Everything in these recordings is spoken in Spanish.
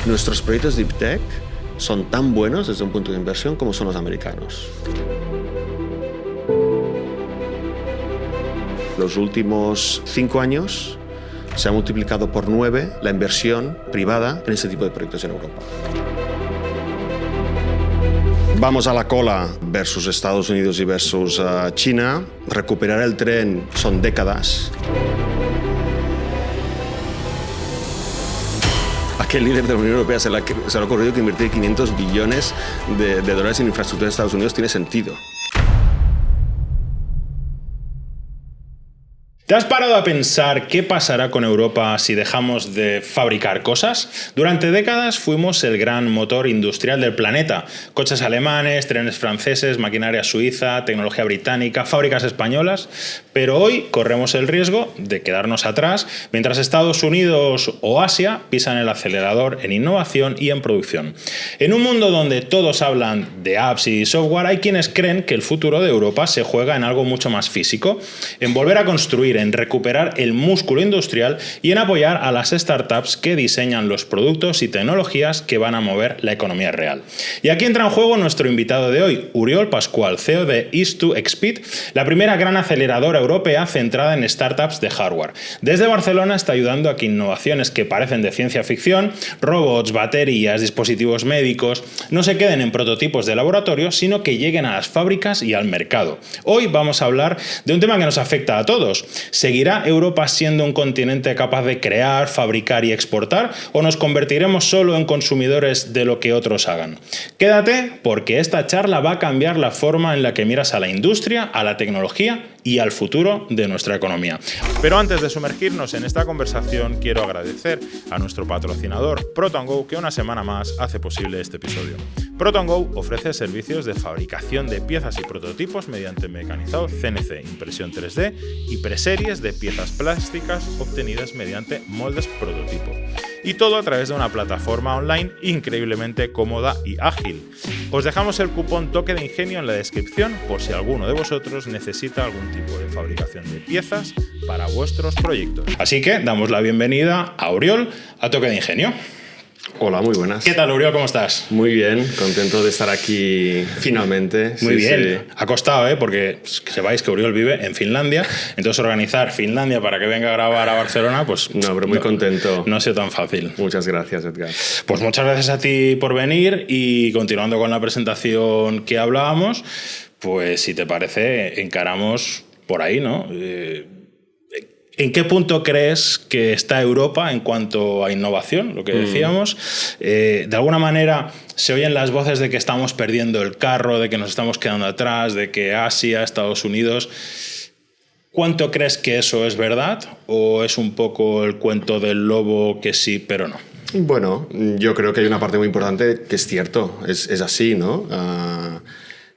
Nuestros proyectos Deep Tech son tan buenos desde un punto de inversión como son los americanos. Los últimos 5 años se ha multiplicado por 9 la inversión privada en este tipo de proyectos en Europa. Vamos a la cola versus Estados Unidos y versus China. Recuperar el tren son décadas. ¿A qué líder de la Unión Europea se le ha ocurrido que invertir 500 billones de dólares en infraestructura de Estados Unidos tiene sentido? ¿Te has parado a pensar qué pasará con Europa si dejamos de fabricar cosas? Durante décadas fuimos el gran motor industrial del planeta. Coches alemanes, trenes franceses, maquinaria suiza, tecnología británica, fábricas españolas. Pero hoy corremos el riesgo de quedarnos atrás mientras Estados Unidos o Asia pisan el acelerador en innovación y en producción. En un mundo donde todos hablan de apps y software, hay quienes creen que el futuro de Europa se juega en algo mucho más físico, en volver a construir, en recuperar el músculo industrial y en apoyar a las startups que diseñan los productos y tecnologías que van a mover la economía real. Y aquí entra en juego nuestro invitado de hoy, Oriol Pascual, CEO de East2Xped, la primera gran aceleradora europea centrada en startups de hardware. Desde Barcelona está ayudando a que innovaciones que parecen de ciencia ficción, robots, baterías, dispositivos médicos, no se queden en prototipos de laboratorio, sino que lleguen a las fábricas y al mercado. Hoy vamos a hablar de un tema que nos afecta a todos. ¿Seguirá Europa siendo un continente capaz de crear, fabricar y exportar? ¿O nos convertiremos solo en consumidores de lo que otros hagan? Quédate, porque esta charla va a cambiar la forma en la que miras a la industria, a la tecnología y al futuro de nuestra economía. Pero antes de sumergirnos en esta conversación, quiero agradecer a nuestro patrocinador Proton Go, que una semana más hace posible este episodio. Proton Go ofrece servicios de fabricación de piezas y prototipos mediante mecanizado CNC, impresión 3D y preseries de piezas plásticas obtenidas mediante moldes prototipo. Y todo a través de una plataforma online increíblemente cómoda y ágil. Os dejamos el cupón Toque de Ingenio en la descripción por si alguno de vosotros necesita algún tipo de fabricación de piezas para vuestros proyectos. Así que damos la bienvenida a Oriol a Toque de Ingenio. Hola, muy buenas. ¿Qué tal, Oriol? ¿Cómo estás? Muy bien, contento de estar aquí finalmente. Muy bien. Sí. Ha costado, porque que sepáis que Oriol vive en Finlandia, entonces organizar Finlandia para que venga a grabar a Barcelona, pues No, pero muy contento. No ha sido tan fácil. Muchas gracias, Edgar. Pues muchas gracias a ti por venir y continuando con la presentación que hablábamos, pues si te parece, encaramos por ahí, ¿no? ¿En qué punto crees que está Europa en cuanto a innovación? Lo que decíamos. De alguna manera se oyen las voces de que estamos perdiendo el carro, de que nos estamos quedando atrás, de que Asia, Estados Unidos... ¿Cuánto crees que eso es verdad? ¿O es un poco el cuento del lobo que sí, pero no? Bueno, yo creo que hay una parte muy importante que es cierto, es así, ¿no?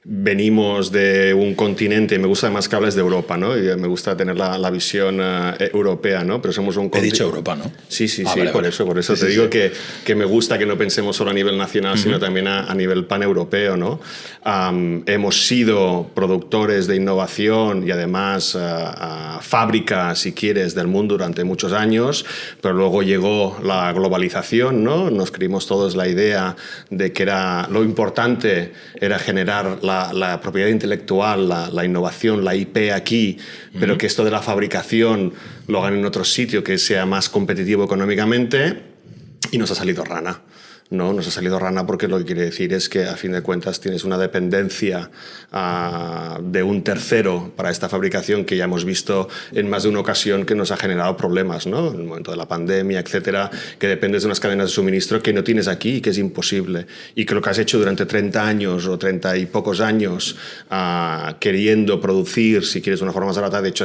Venimos de un continente, me gusta además que hables de Europa, ¿no? Y me gusta tener la visión europea, ¿no? Pero somos un continente... He dicho Europa, ¿no? Sí, vale, por eso sí, te digo sí. Que me gusta que no pensemos solo a nivel nacional, sino también a nivel paneuropeo, ¿no? Hemos sido productores de innovación y además fábrica, si quieres, del mundo durante muchos años, pero luego llegó la globalización, ¿no? Nos creímos todos la idea de que lo importante era generar la propiedad intelectual, la innovación, la IP aquí, pero que esto de la fabricación lo hagan en otro sitio que sea más competitivo económicamente, y nos ha salido rana. No, nos ha salido rana porque lo que quiere decir es que a fin de cuentas tienes una dependencia de un tercero para esta fabricación que ya hemos visto en más de una ocasión que nos ha generado problemas, ¿no? En el momento de la pandemia, etcétera, que dependes de unas cadenas de suministro que no tienes aquí y que es imposible. Y que lo que has hecho durante 30 años o 30 y pocos años queriendo producir, si quieres de una forma más barata, de hecho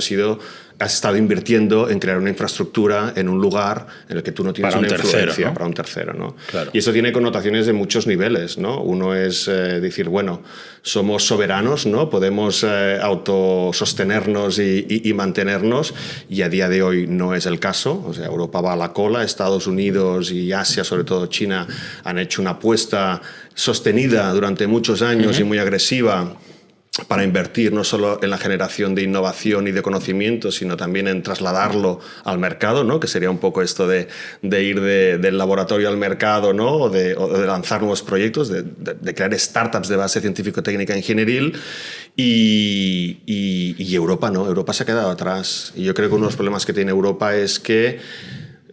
has estado invirtiendo en crear una infraestructura en un lugar en el que tú no tienes una influencia, ¿no? Para un tercero, ¿no? Claro. Y eso tiene connotaciones de muchos niveles, ¿no? Uno es decir, bueno, somos soberanos, ¿no? Podemos autosostenernos y mantenernos, y a día de hoy no es el caso. O sea, Europa va a la cola, Estados Unidos y Asia, sobre todo China, han hecho una apuesta sostenida durante muchos años y muy agresiva para invertir no solo en la generación de innovación y de conocimiento, sino también en trasladarlo al mercado, ¿no? Que sería un poco esto de ir del laboratorio al mercado, ¿no? o de lanzar nuevos proyectos, de crear startups de base científico-técnica ingenieril. Y Europa no, Europa se ha quedado atrás. Y yo creo que uno de los problemas que tiene Europa es que,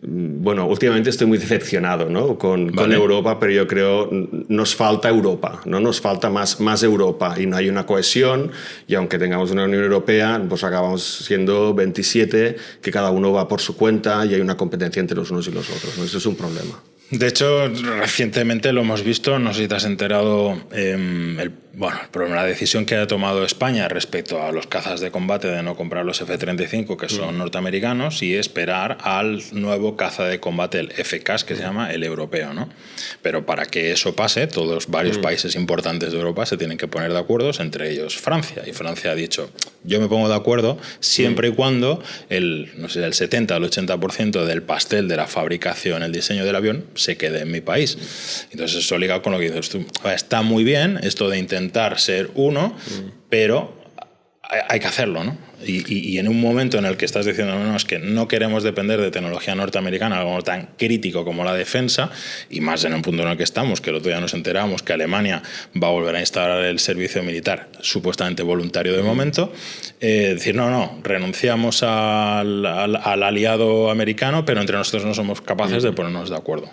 bueno, últimamente estoy muy decepcionado, ¿no? con Europa, pero yo creo nos falta Europa, ¿no? Nos falta más Europa y no hay una cohesión, y aunque tengamos una Unión Europea, pues acabamos siendo 27, que cada uno va por su cuenta y hay una competencia entre los unos y los otros, ¿no? Eso es un problema. De hecho, recientemente lo hemos visto, no sé si te has enterado, la decisión que ha tomado España respecto a los cazas de combate de no comprar los F-35, que son norteamericanos, y esperar al nuevo caza de combate, el FCAS, que se llama el europeo, ¿no? Pero para que eso pase, varios países importantes de Europa se tienen que poner de acuerdo, entre ellos Francia. Y Francia ha dicho, yo me pongo de acuerdo siempre y cuando el 70 o el 80% del pastel de la fabricación, el diseño del avión, se quede en mi país. Entonces eso liga con lo que dices tú. Está muy bien esto de intentar ser uno, pero hay que hacerlo, ¿no? Y en un momento en el que estás diciendo, no, es que no queremos depender de tecnología norteamericana, algo tan crítico como la defensa, y más en el punto en el que estamos, que el otro día nos enteramos que Alemania va a volver a instalar el servicio militar supuestamente voluntario de momento, decir, no, renunciamos al aliado americano, pero entre nosotros no somos capaces de ponernos de acuerdo.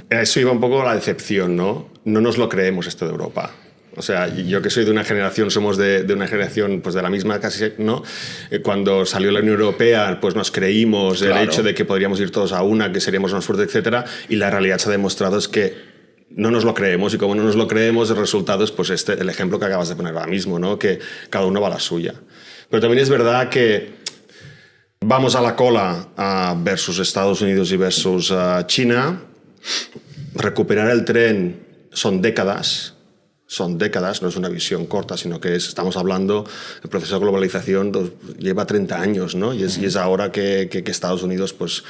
Eso iba un poco a la decepción, ¿no? No nos lo creemos esto de Europa. O sea, yo que soy de una generación, somos de una generación pues de la misma casi, ¿no? Cuando salió la Unión Europea, pues nos creímos el hecho de que podríamos ir todos a una, que seríamos más fuertes, etcétera, y la realidad se ha demostrado es que no nos lo creemos, y como no nos lo creemos, el resultado es pues el ejemplo que acabas de poner ahora mismo, ¿no? Que cada uno va a la suya. Pero también es verdad que vamos a la cola versus Estados Unidos y versus China. Recuperar el tren son décadas, no es una visión corta, sino que estamos hablando, el proceso de globalización lleva 30 años, ¿no? Y es ahora que Estados Unidos pues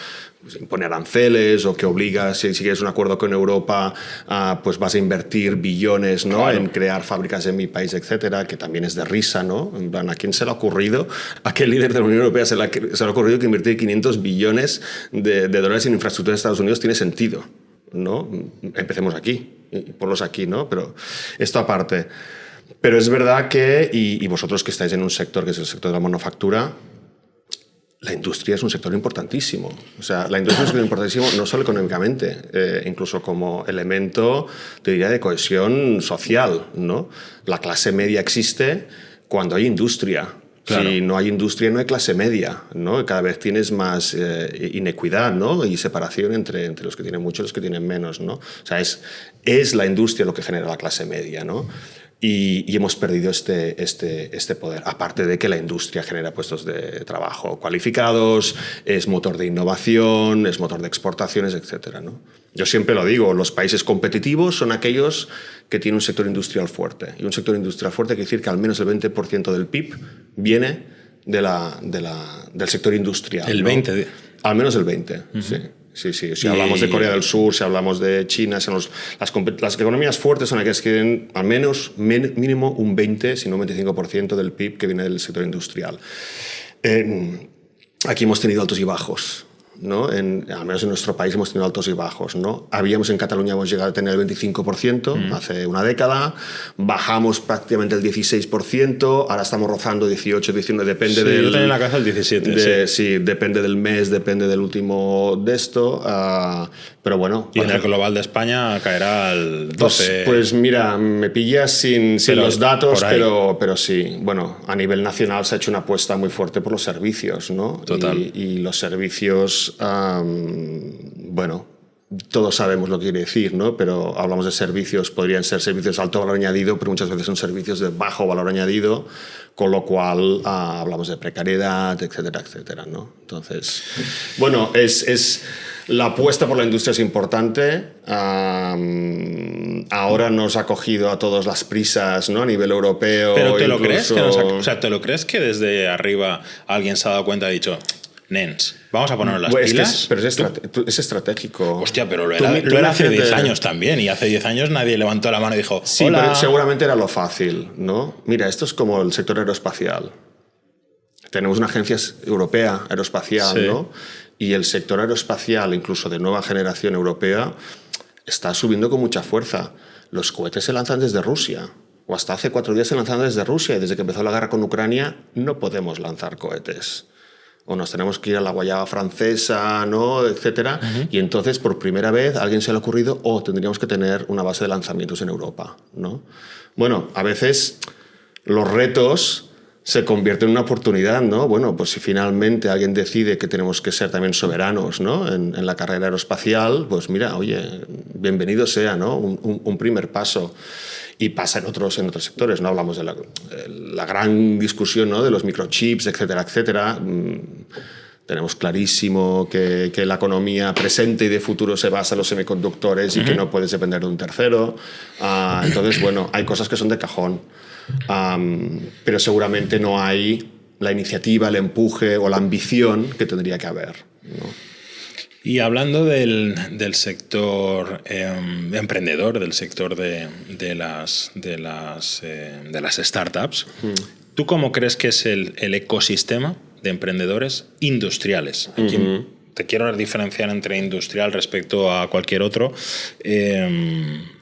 impone aranceles o que obliga, si quieres un acuerdo con Europa, pues vas a invertir billones, ¿no? Claro. En crear fábricas en mi país, etcétera, que también es de risa, ¿no? En plan, ¿a quién se le ha ocurrido? ¿A qué líder de la Unión Europea se le ha ocurrido que invertir 500 billones de dólares en infraestructura de Estados Unidos tiene sentido? ¿No? Empecemos aquí, ponlos aquí, ¿no? Pero esto aparte. Pero es verdad que, y vosotros que estáis en un sector que es el sector de la manufactura, la industria es un sector importantísimo. O sea, la industria es un sector importantísimo no solo económicamente, incluso como elemento, te diría, de cohesión social, ¿no? La clase media existe cuando hay industria. Claro. Si no hay industria, no hay clase media, ¿no? Cada vez tienes más inequidad, ¿no? Y separación entre los que tienen mucho y los que tienen menos, ¿no? O sea, es la industria lo que genera la clase media, ¿no? Y hemos perdido este poder. Aparte de que la industria genera puestos de trabajo cualificados, es motor de innovación, es motor de exportaciones, etcétera, ¿no? Yo siempre lo digo, los países competitivos son aquellos que tienen un sector industrial fuerte. Y un sector industrial fuerte quiere decir que al menos el 20% del PIB viene del sector industrial. El 20%. ¿No? Al menos el 20%, sí. Sí. Si hablamos de Corea del Sur, si hablamos de China, las economías fuertes son aquellas que tienen al menos mínimo un 20, si no un 25% del PIB que viene del sector industrial. Aquí hemos tenido altos y bajos, ¿no? Al menos en nuestro país hemos tenido altos y bajos, ¿no? En Cataluña hemos llegado a tener el 25% hace una década, bajamos prácticamente el 16%, ahora estamos rozando 18, 19, depende del... Yo también en la casa el 17, sí, depende del mes, depende del último de esto, pero bueno... Y en el global de España caerá al 12... Pues mira, me pillas sin los datos, pero sí, bueno, a nivel nacional se ha hecho una apuesta muy fuerte por los servicios, ¿no? Total. Y los servicios... bueno, todos sabemos lo que quiere decir, ¿no? Pero hablamos de servicios, podrían ser servicios de alto valor añadido, pero muchas veces son servicios de bajo valor añadido, con lo cual hablamos de precariedad, etcétera, etcétera, ¿no? Entonces, bueno, la apuesta por la industria es importante. Ahora nos ha cogido a todos las prisas, ¿no? A nivel europeo. ¿Pero te lo crees? ¿Te lo crees que desde arriba alguien se ha dado cuenta y ha dicho... nens, vamos a ponernos las Bueno, pilas. pero es estratégico. Hostia, pero lo Tú era hace 10 imagínate- años también, y hace 10 años nadie levantó la mano y dijo, Sí, hola. pero seguramente era lo fácil, ¿no? Mira, esto es como el sector aeroespacial. Tenemos una agencia europea aeroespacial, Sí. ¿no? Y el sector aeroespacial, incluso de nueva generación europea, está subiendo con mucha fuerza. Los cohetes se lanzan desde Rusia, o hasta hace 4 días se lanzaban desde Rusia, y desde que empezó la guerra con Ucrania no podemos lanzar cohetes. O nos tenemos que ir a la Guayana francesa, ¿no? Etcétera. Y entonces, por primera vez, a alguien se le ha ocurrido, tendríamos que tener una base de lanzamientos en Europa, ¿no? Bueno, a veces los retos se convierten en una oportunidad, ¿no? Bueno, pues si finalmente alguien decide que tenemos que ser también soberanos, ¿no? En la carrera aeroespacial, pues mira, oye, bienvenido sea, ¿no? Un primer paso. Y pasa en otros sectores, ¿no? Hablamos de la gran discusión, ¿no? De los microchips, etcétera, etcétera. Tenemos clarísimo que la economía presente y de futuro se basa en los semiconductores y que no puedes depender de un tercero. Entonces, bueno, hay cosas que son de cajón, pero seguramente no hay la iniciativa, el empuje o la ambición que tendría que haber, ¿no? Y hablando del sector emprendedor, del sector de las startups, ¿tú cómo crees que es el ecosistema de emprendedores industriales? Aquí te quiero diferenciar entre industrial respecto a cualquier otro.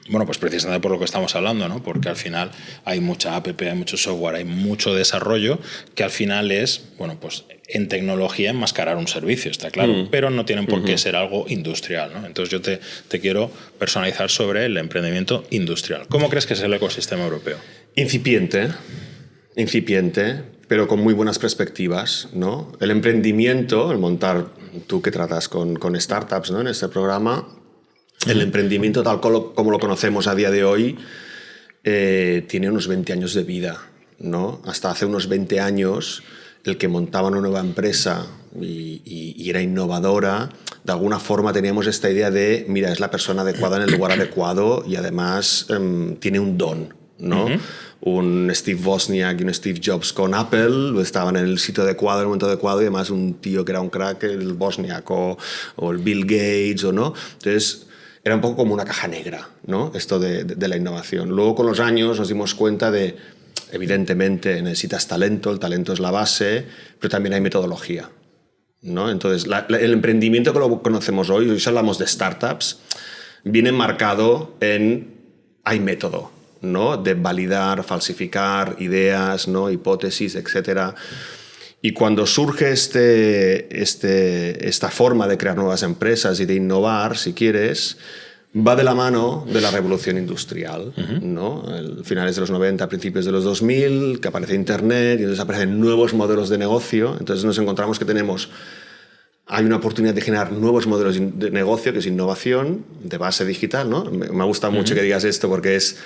Bueno, pues precisamente por lo que estamos hablando, ¿no? Porque al final hay mucha app, hay mucho software, hay mucho desarrollo que al final es, bueno, pues en tecnología enmascarar un servicio, está claro, pero no tienen por qué ser algo industrial, ¿no? Entonces yo te quiero personalizar sobre el emprendimiento industrial. ¿Cómo crees que es el ecosistema europeo? Incipiente, pero con muy buenas perspectivas, ¿no? El emprendimiento, el montar, tú que tratas con startups, ¿no? En este programa, el emprendimiento tal como lo conocemos a día de hoy tiene unos 20 años de vida, ¿no? Hasta hace unos 20 años, el que montaba una nueva empresa y era innovadora, de alguna forma teníamos esta idea de, mira, es la persona adecuada en el lugar adecuado y además tiene un don, ¿no? Un Steve Wozniak y un Steve Jobs con Apple estaban en el sitio adecuado, en el momento adecuado, y además un tío que era un crack, el Wozniak o el Bill Gates, o no. Entonces, era un poco como una caja negra, ¿no? Esto de la innovación. Luego, con los años, nos dimos cuenta de, evidentemente, necesitas talento, el talento es la base, pero también hay metodología, ¿no? Entonces, el emprendimiento que lo conocemos hoy si hablamos de startups, viene marcado en hay método, ¿no? De validar, falsificar ideas, ¿no? Hipótesis, etcétera. Y cuando surge esta forma de crear nuevas empresas y de innovar, si quieres, va de la mano de la revolución industrial, ¿no? Finales de los 90, principios de los 2000, que aparece Internet y entonces aparecen nuevos modelos de negocio. Entonces nos encontramos que hay una oportunidad de generar nuevos modelos de negocio, que es innovación de base digital, ¿no? Me gusta mucho que digas esto porque es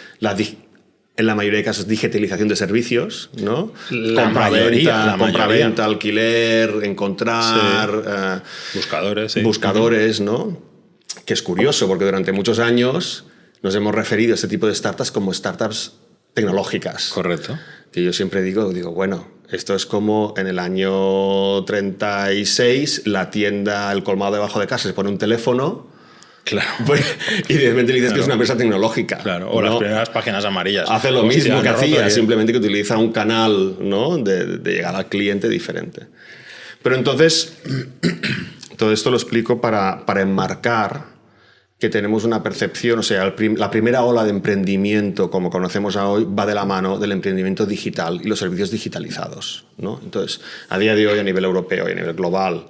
en la mayoría de casos digitalización de servicios, ¿no? Compra-venta, alquiler, encontrar... Buscadores, ¿no? Que es curioso porque durante muchos años nos hemos referido a este tipo de startups como startups tecnológicas. Correcto. Que yo siempre digo, bueno, esto es como en el año 36, la tienda, el colmado debajo de casa, se pone un teléfono. Claro. Y de repente le dices que es una empresa tecnológica. Claro. O ¿no? Las primeras páginas amarillas. Hace lo mismo que hacía, simplemente que utiliza un canal, ¿no? de llegar al cliente diferente. Pero entonces, todo esto lo explico para enmarcar que tenemos una percepción, o sea, la primera ola de emprendimiento, como conocemos hoy, va de la mano del emprendimiento digital y los servicios digitalizados, ¿no? Entonces, a día de hoy, a nivel europeo y a nivel global,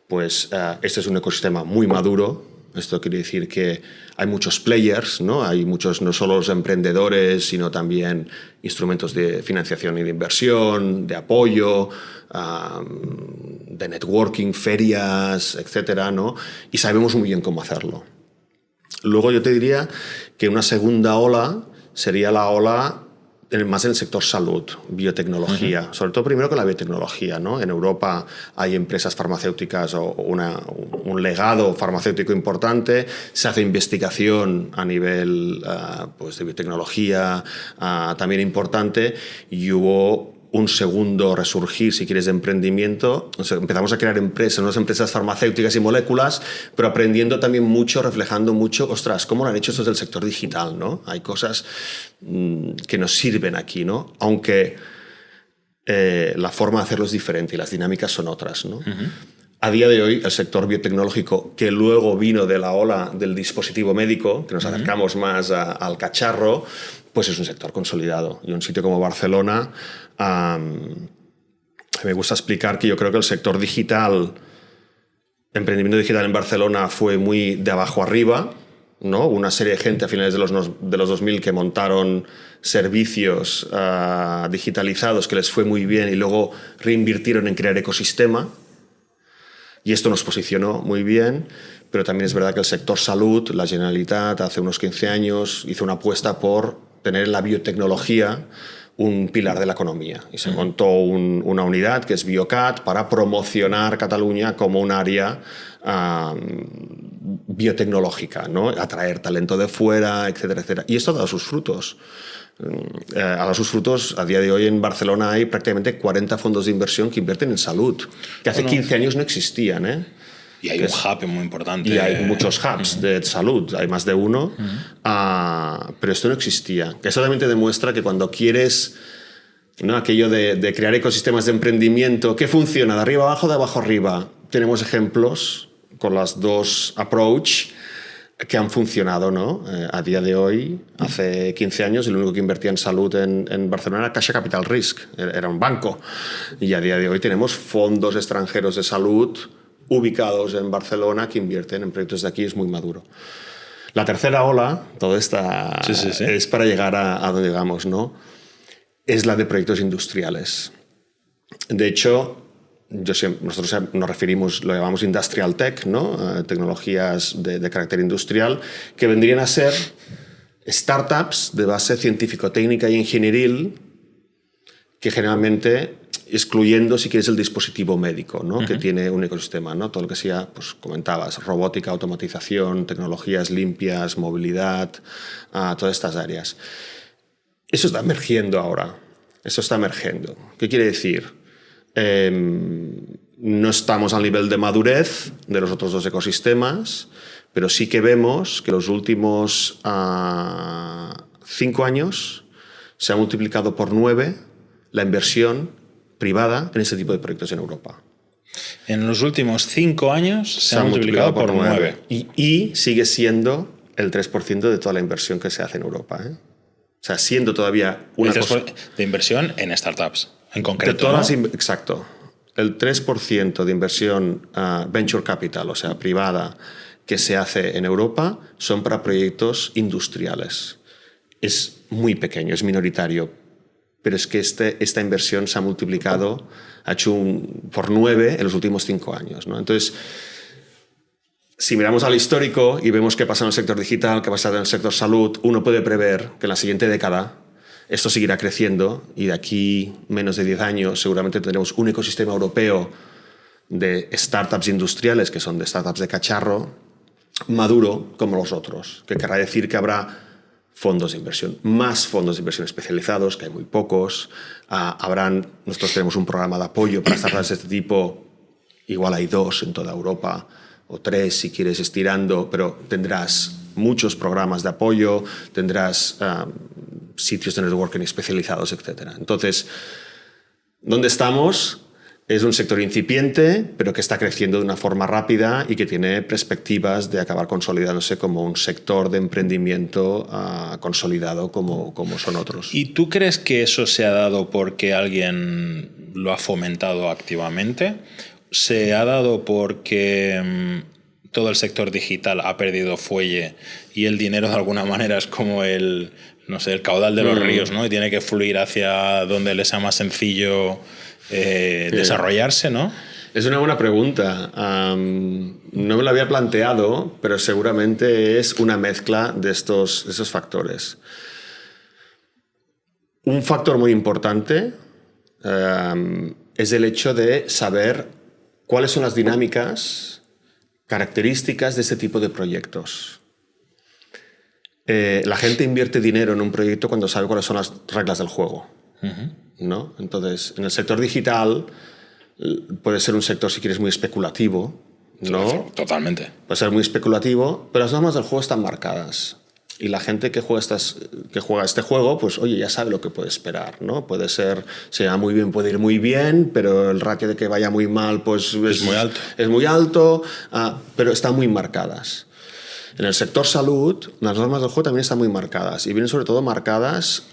pues este es un ecosistema muy maduro. Esto quiere decir que hay muchos players, ¿no? Hay muchos, no solo los emprendedores, sino también instrumentos de financiación y de inversión, de apoyo, de networking, ferias, etcétera, ¿no? Y sabemos muy bien cómo hacerlo. Luego yo te diría que una segunda ola sería la ola más en el sector salud, biotecnología, sobre todo primero con la biotecnología, ¿no? En Europa hay empresas farmacéuticas o un legado farmacéutico importante, se hace investigación a nivel pues de biotecnología también importante y hubo un segundo resurgir, si quieres, de emprendimiento. O sea, empezamos a crear empresas, unas empresas farmacéuticas y moléculas, pero aprendiendo también mucho, reflejando mucho, ostras, ¿cómo lo han hecho estos del sector digital, ¿no? Hay cosas que nos sirven aquí, ¿no? Aunque la forma de hacerlo es diferente y las dinámicas son otras, ¿no? A día de hoy, el sector biotecnológico, que luego vino de la ola del dispositivo médico, que nos acercamos más al cacharro, pues es un sector consolidado. Y un sitio como Barcelona, me gusta explicar que yo creo que el sector digital, emprendimiento digital en Barcelona fue muy de abajo arriba, ¿no? Una serie de gente a finales de los 2000 que montaron servicios digitalizados que les fue muy bien y luego reinvirtieron en crear ecosistema. Y esto nos posicionó muy bien, pero también es verdad que el sector salud, la Generalitat, hace unos 15 años hizo una apuesta por tener en la biotecnología un pilar de la economía. Y se montó una unidad que es Biocat para promocionar Cataluña como un área biotecnológica, ¿no? Atraer talento de fuera, etcétera, etcétera. Y esto ha dado sus frutos. Ha dado sus frutos. A día de hoy en Barcelona hay prácticamente 40 fondos de inversión que invierten en salud, que hace 15 años no existían, ¿eh? Y hay un hub muy importante. Y hay muchos hubs de salud, hay más de uno, pero esto no existía. Eso también te demuestra que cuando quieres, ¿no? Aquello de crear ecosistemas de emprendimiento, ¿qué funciona? ¿De arriba abajo, de abajo arriba? Tenemos ejemplos con las dos approach que han funcionado, ¿no? A día de hoy, hace 15 años, el único que invertía en salud en Barcelona era Caixa Capital Risk, era un banco. Y a día de hoy tenemos fondos extranjeros de salud ubicados en Barcelona que invierten en proyectos de aquí, es muy maduro. La tercera ola, toda esta es para llegar a donde llegamos, ¿no? Es la de proyectos industriales. De hecho, nosotros nos referimos, lo llamamos industrial tech, ¿no? Tecnologías de carácter industrial, que vendrían a ser startups de base científico-técnica y ingenieril, que generalmente, excluyendo, si quieres, el dispositivo médico, ¿no? Que tiene un ecosistema, ¿no? Todo lo que sea, pues comentabas, robótica, automatización, tecnologías limpias, movilidad, todas estas áreas. Eso está emergiendo ahora. Eso está emergiendo. ¿Qué quiere decir? No estamos al nivel de madurez de los otros dos ecosistemas, pero sí que vemos que los últimos 5 años se ha multiplicado por 9 la inversión privada en este tipo de proyectos en Europa. En los últimos 5 años se ha multiplicado por 9. Y sigue siendo el 3% de toda la inversión que se hace en Europa, ¿eh? O sea, siendo todavía una cosa... de inversión en startups, en concreto, de todas, ¿no? Exacto. El 3% de inversión venture capital, o sea, privada, que se hace en Europa, son para proyectos industriales. Es muy pequeño, es minoritario, pero es que esta inversión se ha multiplicado, ha hecho por 9 en los últimos 5 años, ¿no? Entonces, si miramos al histórico y vemos qué pasa en el sector digital, qué pasa en el sector salud, uno puede prever que en la siguiente década esto seguirá creciendo y de aquí menos de 10 años seguramente tendremos un ecosistema europeo de startups industriales, que son de startups de cacharro, maduro como los otros, que querrá decir que habrá fondos de inversión, más fondos de inversión especializados, que hay muy pocos. Nosotros tenemos un programa de apoyo para startups de este tipo, igual hay 2 en toda Europa, o 3 si quieres estirando, pero tendrás muchos programas de apoyo, tendrás sitios de networking especializados, etc. Entonces, ¿dónde estamos? Es un sector incipiente, pero que está creciendo de una forma rápida y que tiene perspectivas de acabar consolidándose como un sector de emprendimiento consolidado como son otros. ¿Y tú crees que eso se ha dado porque alguien lo ha fomentado activamente? ¿Se ha dado porque todo el sector digital ha perdido fuelle y el dinero de alguna manera es como el caudal de los ríos, ¿no? Y tiene que fluir hacia donde le sea más sencillo desarrollarse, ¿no? Es una buena pregunta. No me lo había planteado, pero seguramente es una mezcla de esos factores. Un factor muy importante es el hecho de saber cuáles son las dinámicas características de este tipo de proyectos. La gente invierte dinero en un proyecto cuando sabe cuáles son las reglas del juego. ¿no? Entonces, en el sector digital puede ser un sector, si quieres, muy especulativo, ¿no? Totalmente. Puede ser muy especulativo, pero las normas del juego están marcadas. Y la gente que juega este juego, pues oye, ya sabe lo que puede esperar, ¿no? Puede ser, si va muy bien, puede ir muy bien, pero el ratio de que vaya muy mal, pues es muy alto. Es muy alto, pero están muy marcadas. En el sector salud, las normas del juego también están muy marcadas y vienen sobre todo marcadas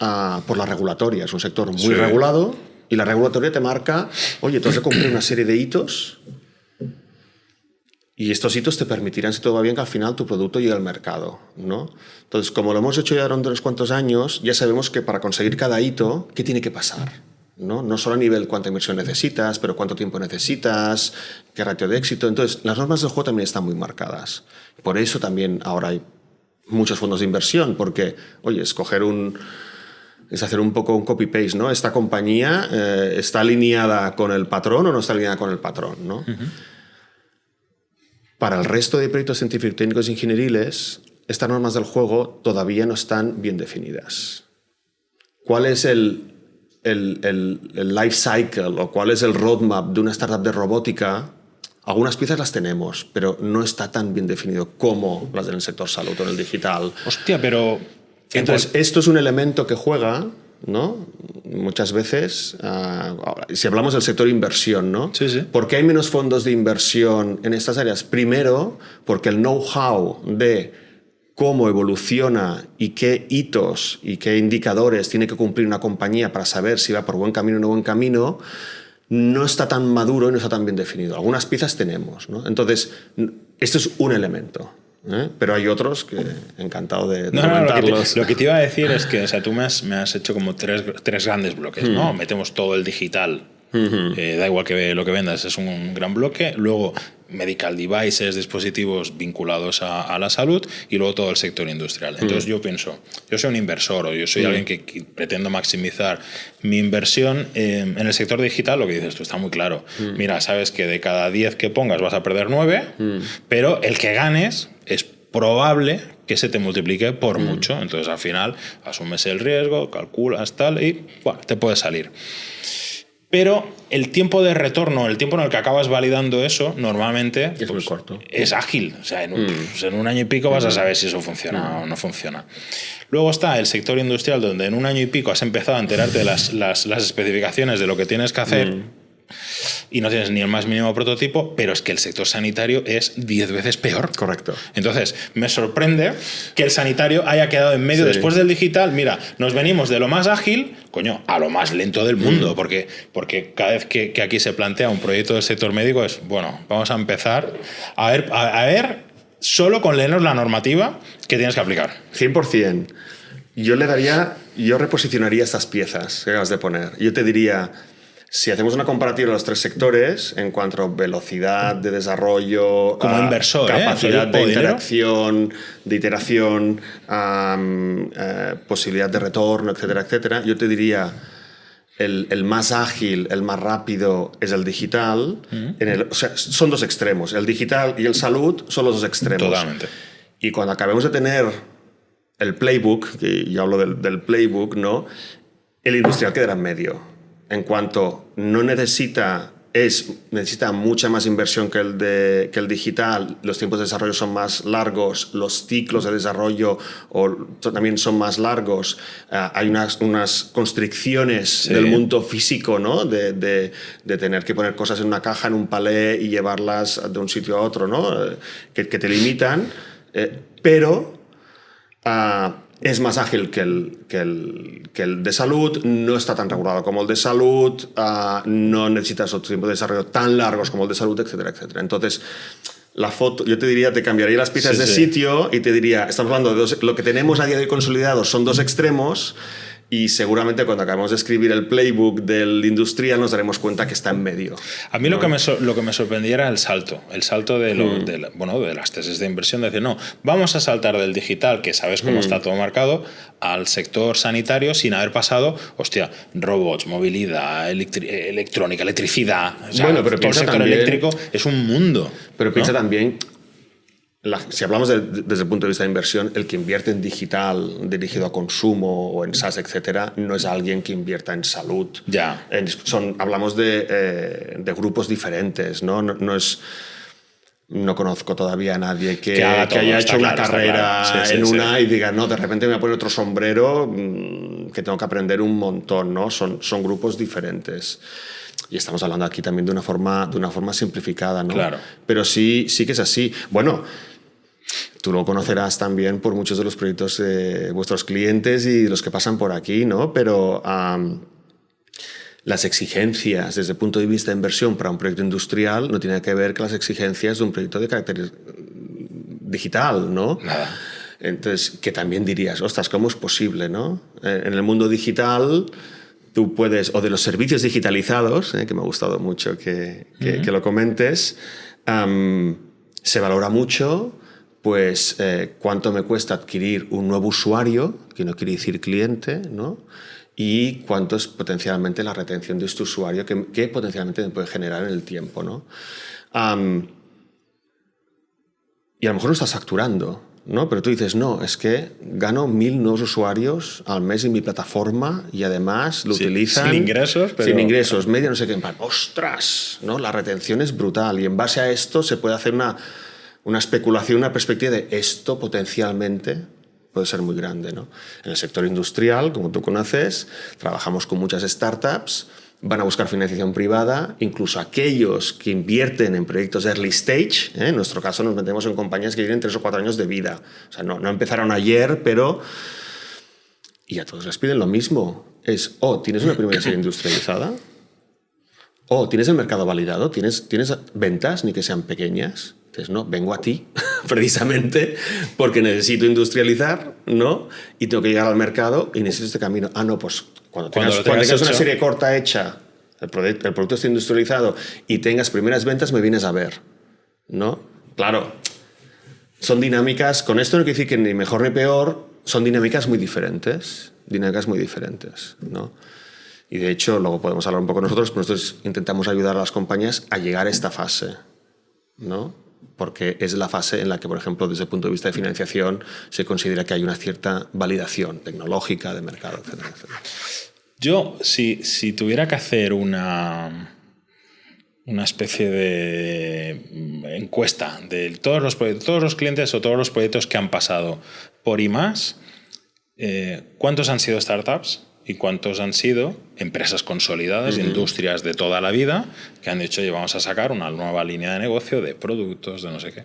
por la regulatoria. Es un sector muy regulado y la regulatoria te marca, oye, tú has de cumplir una serie de hitos y estos hitos te permitirán, si todo va bien, que al final tu producto llegue al mercado, ¿no? Entonces, como lo hemos hecho ya durante unos cuantos años, ya sabemos que para conseguir cada hito, ¿qué tiene que pasar? No solo a nivel cuánta inversión necesitas, pero cuánto tiempo necesitas, qué ratio de éxito. Entonces, las normas del juego también están muy marcadas. Por eso también ahora hay muchos fondos de inversión, porque, oye, es hacer un poco un copy-paste, ¿no? Esta compañía está alineada con el patrón o no está alineada con el patrón, ¿no? Uh-huh. Para el resto de proyectos científicos, técnicos e ingenieriles, estas normas del juego todavía no están bien definidas. ¿Cuál es el life cycle o cuál es el roadmap de una startup de robótica? Algunas piezas las tenemos, pero no está tan bien definido como las del sector salud o en el digital. Hostia, pero... Entonces, esto es un elemento que juega, ¿no? Muchas veces, si hablamos del sector inversión, ¿no? Sí, sí. ¿Por qué hay menos fondos de inversión en estas áreas? Primero, porque el know-how de cómo evoluciona y qué hitos y qué indicadores tiene que cumplir una compañía para saber si va por buen camino o no buen camino, no está tan maduro y no está tan bien definido. Algunas piezas tenemos, ¿no? Entonces, esto es un elemento. Pero hay otros que encantado de comentarlos. Lo que te iba a decir es que, o sea, tú me has hecho como tres grandes bloques, ¿no? Metemos todo el digital, da igual que lo que vendas, es un gran bloque. Luego medical devices, dispositivos vinculados a la salud, y luego todo el sector industrial. Entonces yo pienso, yo soy un inversor o yo soy alguien que pretendo maximizar mi inversión en el sector digital. Lo que dices tú está muy claro. Mira, sabes que de cada 10 que pongas vas a perder 9, pero el que ganes es probable que se te multiplique por mucho. Entonces al final asumes el riesgo, calculas tal y bueno, te puede salir. Pero el tiempo de retorno, el tiempo en el que acabas validando eso, normalmente es muy corto. Es ágil. O sea, en un año y pico vas a saber si eso funciona o no funciona. Luego está el sector industrial, donde en un año y pico has empezado a enterarte de las especificaciones de lo que tienes que hacer y no tienes ni el más mínimo prototipo, pero es que el sector sanitario es 10 veces peor. Correcto. Entonces, me sorprende que el sanitario haya quedado en medio después del digital. Mira, nos venimos de lo más ágil, coño, a lo más lento del mundo, porque cada vez que aquí se plantea un proyecto del sector médico es, bueno, vamos a empezar a ver solo con leernos la normativa que tienes que aplicar. 100%. Yo reposicionaría estas piezas que acabas de poner. Yo te diría, si hacemos una comparativa de los tres sectores en cuanto a velocidad de desarrollo, como inversor, capacidad de interacción, de iteración, posibilidad de retorno, etcétera, etcétera, yo te diría el más ágil, el más rápido es el digital. O sea, son dos extremos. El digital y el salud son los dos extremos. Totalmente. Y cuando acabemos de tener el playbook, que yo hablo del playbook, ¿no? El industrial quedará en medio. En cuanto no necesita mucha más inversión que el digital, los tiempos de desarrollo son más largos, los ciclos de desarrollo también son más largos, hay unas constricciones del mundo físico, ¿no? de tener que poner cosas en una caja, en un palé y llevarlas de un sitio a otro, ¿no? que te limitan, pero es más ágil que el de salud, no está tan regulado como el de salud, no necesitas otro tiempo de desarrollo tan largos como el de salud, etcétera, etcétera. Entonces, la foto, yo te diría, te cambiaría las piezas de sitio y te diría, estamos hablando de lo que tenemos a día de hoy consolidado son dos extremos, y seguramente cuando acabamos de escribir el playbook del industrial nos daremos cuenta que está en medio. A mí lo que me sorprendía era el salto de las tesis de inversión, de decir, no, vamos a saltar del digital, que sabes cómo está todo marcado, al sector sanitario sin haber pasado, robots, movilidad, electrónica, electricidad. O sea, bueno, pero todo el sector eléctrico es un mundo. Pero piensa también, si hablamos desde el punto de vista de inversión, el que invierte en digital dirigido a consumo o en SaaS, etcétera, no es alguien que invierta en salud. Ya. Hablamos de grupos diferentes, ¿no? No conozco todavía a nadie que haya hecho una carrera en una y diga, no, de repente me voy a poner otro sombrero que tengo que aprender un montón, ¿no? Son grupos diferentes. Y estamos hablando aquí también de una forma simplificada, ¿no? Claro. Pero sí que es así. Bueno, tú lo conocerás también por muchos de los proyectos de vuestros clientes y los que pasan por aquí, ¿no? Pero las exigencias desde el punto de vista de inversión para un proyecto industrial no tienen que ver con las exigencias de un proyecto de carácter digital, ¿no? Nada. Entonces, que también dirías, ostras, ¿cómo es posible, no? En el mundo digital tú puedes, o de los servicios digitalizados, que me ha gustado mucho que lo comentes, se valora mucho pues cuánto me cuesta adquirir un nuevo usuario, que no quiere decir cliente, ¿no? Y cuánto es potencialmente la retención de este usuario que potencialmente me puede generar en el tiempo, ¿no? Y a lo mejor no estás facturando, ¿no? Pero tú dices, no, es que gano 1.000 nuevos usuarios al mes en mi plataforma y además lo utilizan... Sin ingresos, pero... Sin ingresos, media no sé qué. ¡Ostras! ¿No? La retención es brutal y en base a esto se puede hacer una especulación, una perspectiva de esto potencialmente puede ser muy grande, ¿no? En el sector industrial, como tú conoces, trabajamos con muchas startups, van a buscar financiación privada, incluso aquellos que invierten en proyectos early stage, en nuestro caso nos metemos en compañías que tienen 3 o 4 años de vida. O sea, no empezaron ayer, pero... Y a todos les piden lo mismo. Es, tienes una primera serie industrializada, tienes el mercado validado, tienes ventas, ni que sean pequeñas. Entonces, no, vengo a ti, precisamente, porque necesito industrializar, ¿no? Y tengo que llegar al mercado y necesito este camino. No, pues cuando tengas una serie corta hecha, el producto esté industrializado y tengas primeras ventas, me vienes a ver, ¿no? Claro, son dinámicas, con esto no quiero decir que ni mejor ni peor, son dinámicas muy diferentes, ¿no? Y de hecho, luego podemos hablar un poco nosotros intentamos ayudar a las compañías a llegar a esta fase, ¿no? Porque es la fase en la que, por ejemplo, desde el punto de vista de financiación, se considera que hay una cierta validación tecnológica de mercado, etcétera, etcétera. Yo, si tuviera que hacer una especie de encuesta de todos los clientes o todos los proyectos que han pasado por I+, ¿cuántos han sido startups? ¿Y cuántos han sido empresas consolidadas, industrias de toda la vida, que han dicho, oye, vamos a sacar una nueva línea de negocio de productos, de no sé qué?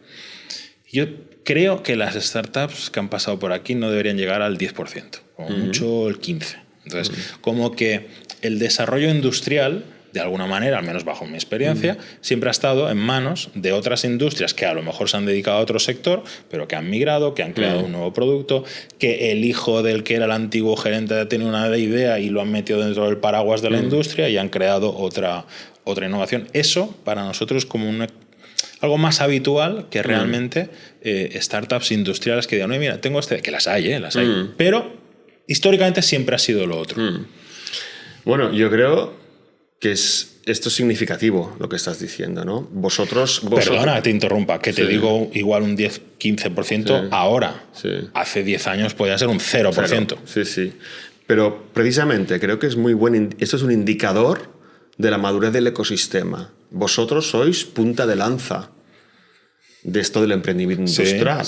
Yo creo que las startups que han pasado por aquí no deberían llegar al 10%, como mucho el 15%. Entonces, como que el desarrollo industrial, de alguna manera, al menos bajo mi experiencia, siempre ha estado en manos de otras industrias que a lo mejor se han dedicado a otro sector, pero que han migrado, que han creado un nuevo producto, que el hijo del que era el antiguo gerente ha tenido una idea y lo han metido dentro del paraguas de la industria y han creado otra innovación. Eso, para nosotros, es como algo más habitual que realmente startups industriales que digan, oye, mira, tengo que las hay, pero históricamente siempre ha sido lo otro. Bueno, yo creo que esto es significativo lo que estás diciendo, ¿no? Vosotros Perdona que te interrumpa, que te digo igual un 10-15% ahora. Sí. Hace 10 años podía ser un 0%. Sí. Pero precisamente creo que es muy esto es un indicador de la madurez del ecosistema. Vosotros sois punta de lanza de esto del emprendimiento industrial.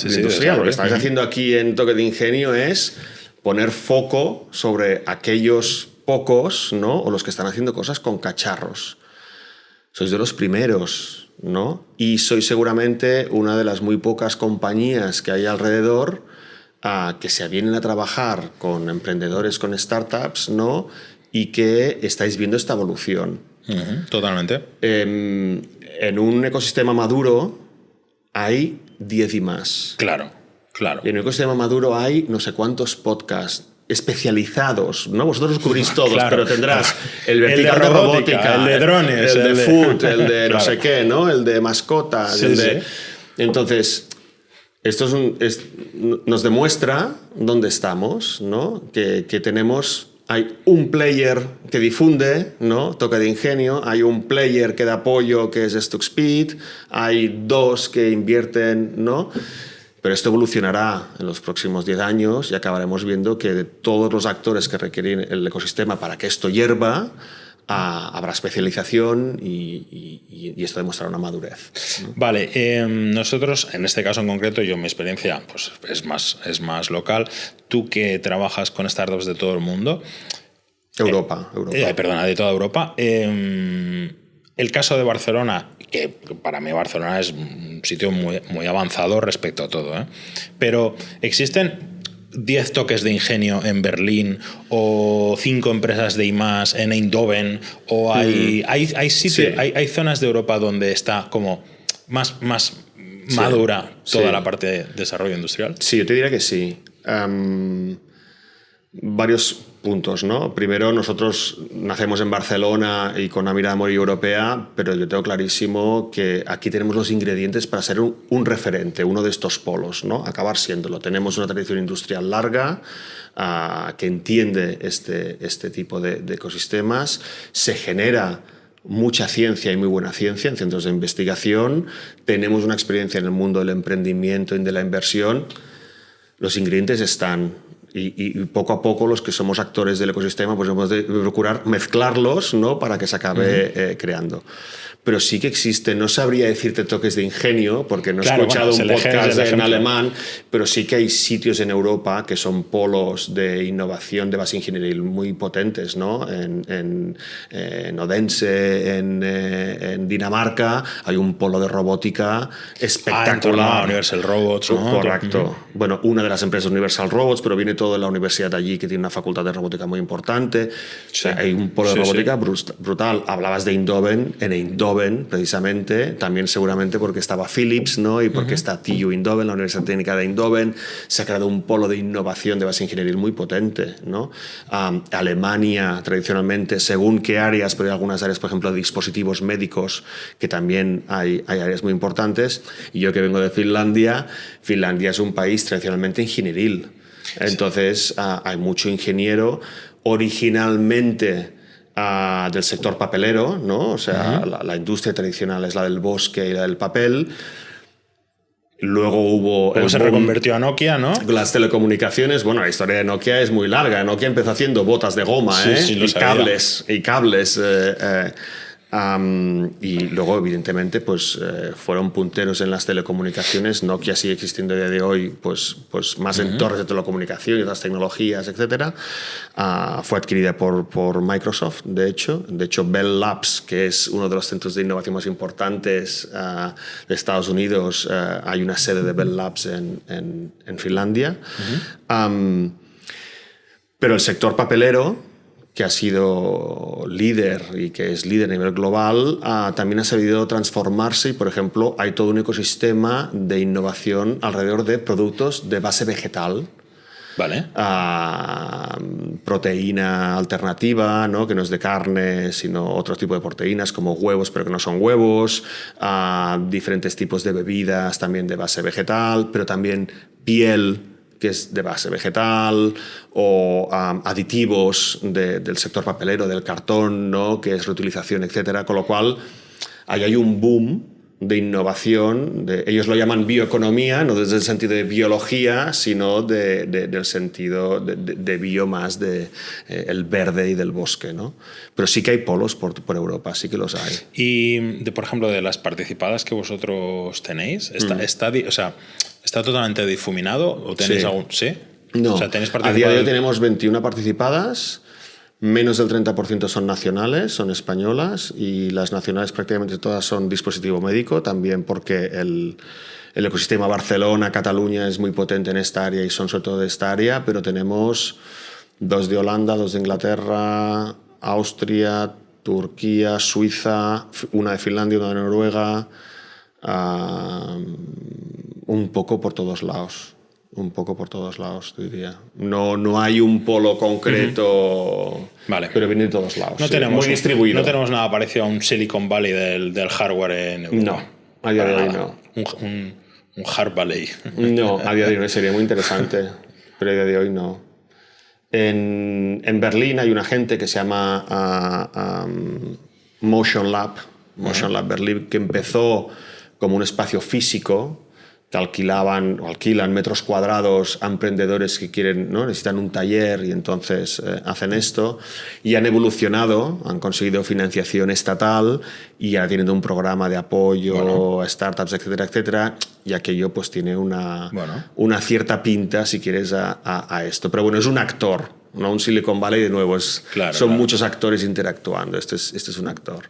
Lo que estáis haciendo aquí en Toque de Ingenio es poner foco sobre aquellos pocos, ¿no? O los que están haciendo cosas con cacharros. Sois de los primeros, ¿no? Y sois seguramente una de las muy pocas compañías que hay alrededor que se avienen a trabajar con emprendedores, con startups, ¿no? Y que estáis viendo esta evolución. Totalmente. En un ecosistema maduro hay 10 y más. Claro. Y en un ecosistema maduro hay no sé cuántos podcasts especializados, ¿no? Vosotros los cubrís todos, pero tendrás el vertical de robótica, el de drones, el de food, el de no sé qué, ¿no? El de mascotas, Entonces, esto nos demuestra dónde estamos, ¿no? Que tenemos hay un player que difunde, ¿no? Toque de ingenio, hay un player que da apoyo, que es Stuxpeed, hay dos que invierten, ¿no? Pero esto evolucionará en los próximos 10 años y acabaremos viendo que de todos los actores que requieren el ecosistema para que esto hierva, habrá especialización y esto demostrará una madurez, ¿no? Vale, nosotros, en este caso en concreto, yo mi experiencia pues, es más local. Tú que trabajas con startups de todo el mundo. Europa. Perdona, de toda Europa. El caso de Barcelona, que para mí Barcelona es un sitio muy, muy avanzado respecto a todo, ¿eh? Pero existen 10 toques de ingenio en Berlín o 5 empresas de I+, en Eindhoven, o hay sitios, Sí. hay zonas de Europa donde está como más madura toda la parte de desarrollo industrial. Sí, yo te diría que sí. Varios puntos, ¿no? Primero, nosotros nacemos en Barcelona y con una mirada muy europea, pero yo tengo clarísimo que aquí tenemos los ingredientes para ser un referente, uno de estos polos, ¿no? Acabar siéndolo. Tenemos una tradición industrial larga que entiende este tipo de ecosistemas. Se genera mucha ciencia y muy buena ciencia en centros de investigación. Tenemos una experiencia en el mundo del emprendimiento y de la inversión. Los ingredientes están. Y poco a poco los que somos actores del ecosistema pues hemos de procurar mezclarlos, ¿no? Para que se acabe creando. Pero sí que existe, no sabría decirte toques de ingenio, porque no he escuchado un podcast en alemán, pero sí que hay sitios en Europa que son polos de innovación de base ingenieril muy potentes, ¿no? En Odense, en Dinamarca, hay un polo de robótica espectacular. Universal Robots, ¿no? Correcto. Bueno, una de las empresas Universal Robots, pero viene todo de la universidad de allí, que tiene una facultad de robótica muy importante. Sí. Hay un polo de robótica brutal. Hablabas de Eindhoven. En Eindhoven, precisamente, también seguramente porque estaba Philips, ¿no? Y porque está TU Eindhoven, la Universidad Técnica de Eindhoven, se ha creado un polo de innovación de base ingenieril muy potente, ¿no? Alemania, tradicionalmente, según qué áreas, pero hay algunas áreas, por ejemplo, de dispositivos médicos, que también hay áreas muy importantes. Y yo que vengo de Finlandia, Finlandia es un país tradicionalmente ingenieril. Entonces, hay mucho ingeniero. Originalmente del sector papelero, ¿no? O sea, la industria tradicional es la del bosque y la del papel. Luego hubo... Luego se reconvirtió a Nokia, ¿no? Las telecomunicaciones, bueno, la historia de Nokia es muy larga. Nokia empezó haciendo botas de goma, y cables. Y luego, evidentemente, pues fueron punteros en las telecomunicaciones. Nokia sigue existiendo a día de hoy, pues más en torres de telecomunicación y otras tecnologías, etcétera. Fue adquirida por Microsoft, de hecho. De hecho, Bell Labs, que es uno de los centros de innovación más importantes de Estados Unidos, hay una sede de Bell Labs en Finlandia. Pero el sector papelero, que ha sido líder y que es líder a nivel global, también ha sabido transformarse y, por ejemplo, hay todo un ecosistema de innovación alrededor de productos de base vegetal. Vale. Proteína alternativa, ¿no? Que no es de carne, sino otro tipo de proteínas como huevos, pero que no son huevos, diferentes tipos de bebidas también de base vegetal, pero también piel, que es de base vegetal, o aditivos del sector papelero, del cartón, ¿no? Que es reutilización, etcétera. Con lo cual, ahí hay un boom de innovación. Ellos lo llaman bioeconomía, no desde el sentido de biología, sino del sentido de bio más el verde y del bosque, ¿no? Pero sí que hay polos por Europa, sí que los hay. Y, por ejemplo, de las participadas que vosotros tenéis, ¿está totalmente difuminado o tenéis algún...? ¿Sí? No, o sea, ¿tenéis a día de hoy tenemos 21 participadas, menos del 30% son nacionales, son españolas, y las nacionales prácticamente todas son dispositivo médico, también porque el ecosistema Barcelona, Cataluña es muy potente en esta área y son sobre todo de esta área, pero tenemos 2 de Holanda, 2 de Inglaterra, Austria, Turquía, Suiza, una de Finlandia, una de Noruega, un poco por todos lados. Un poco por todos lados, diría. No hay un polo concreto, vale, pero viene de todos lados. No tenemos, muy distribuido. No tenemos nada parecido a un Silicon Valley del hardware en Europa. No, a día de hoy no. Un Hard Valley. No, a día de hoy sería muy interesante, pero a día de hoy no. En Berlín hay una gente que se llama Motion Lab Berlín, que empezó como un espacio físico que alquilan metros cuadrados a emprendedores que quieren, ¿no? Necesitan un taller y entonces hacen esto, y han evolucionado, han conseguido financiación estatal y ahora tienen un programa de apoyo a startups, etcétera, etcétera, y aquello pues tiene una cierta pinta, si quieres, a esto. Pero bueno, es un actor, no un Silicon Valley de nuevo, son muchos actores interactuando, este es un actor.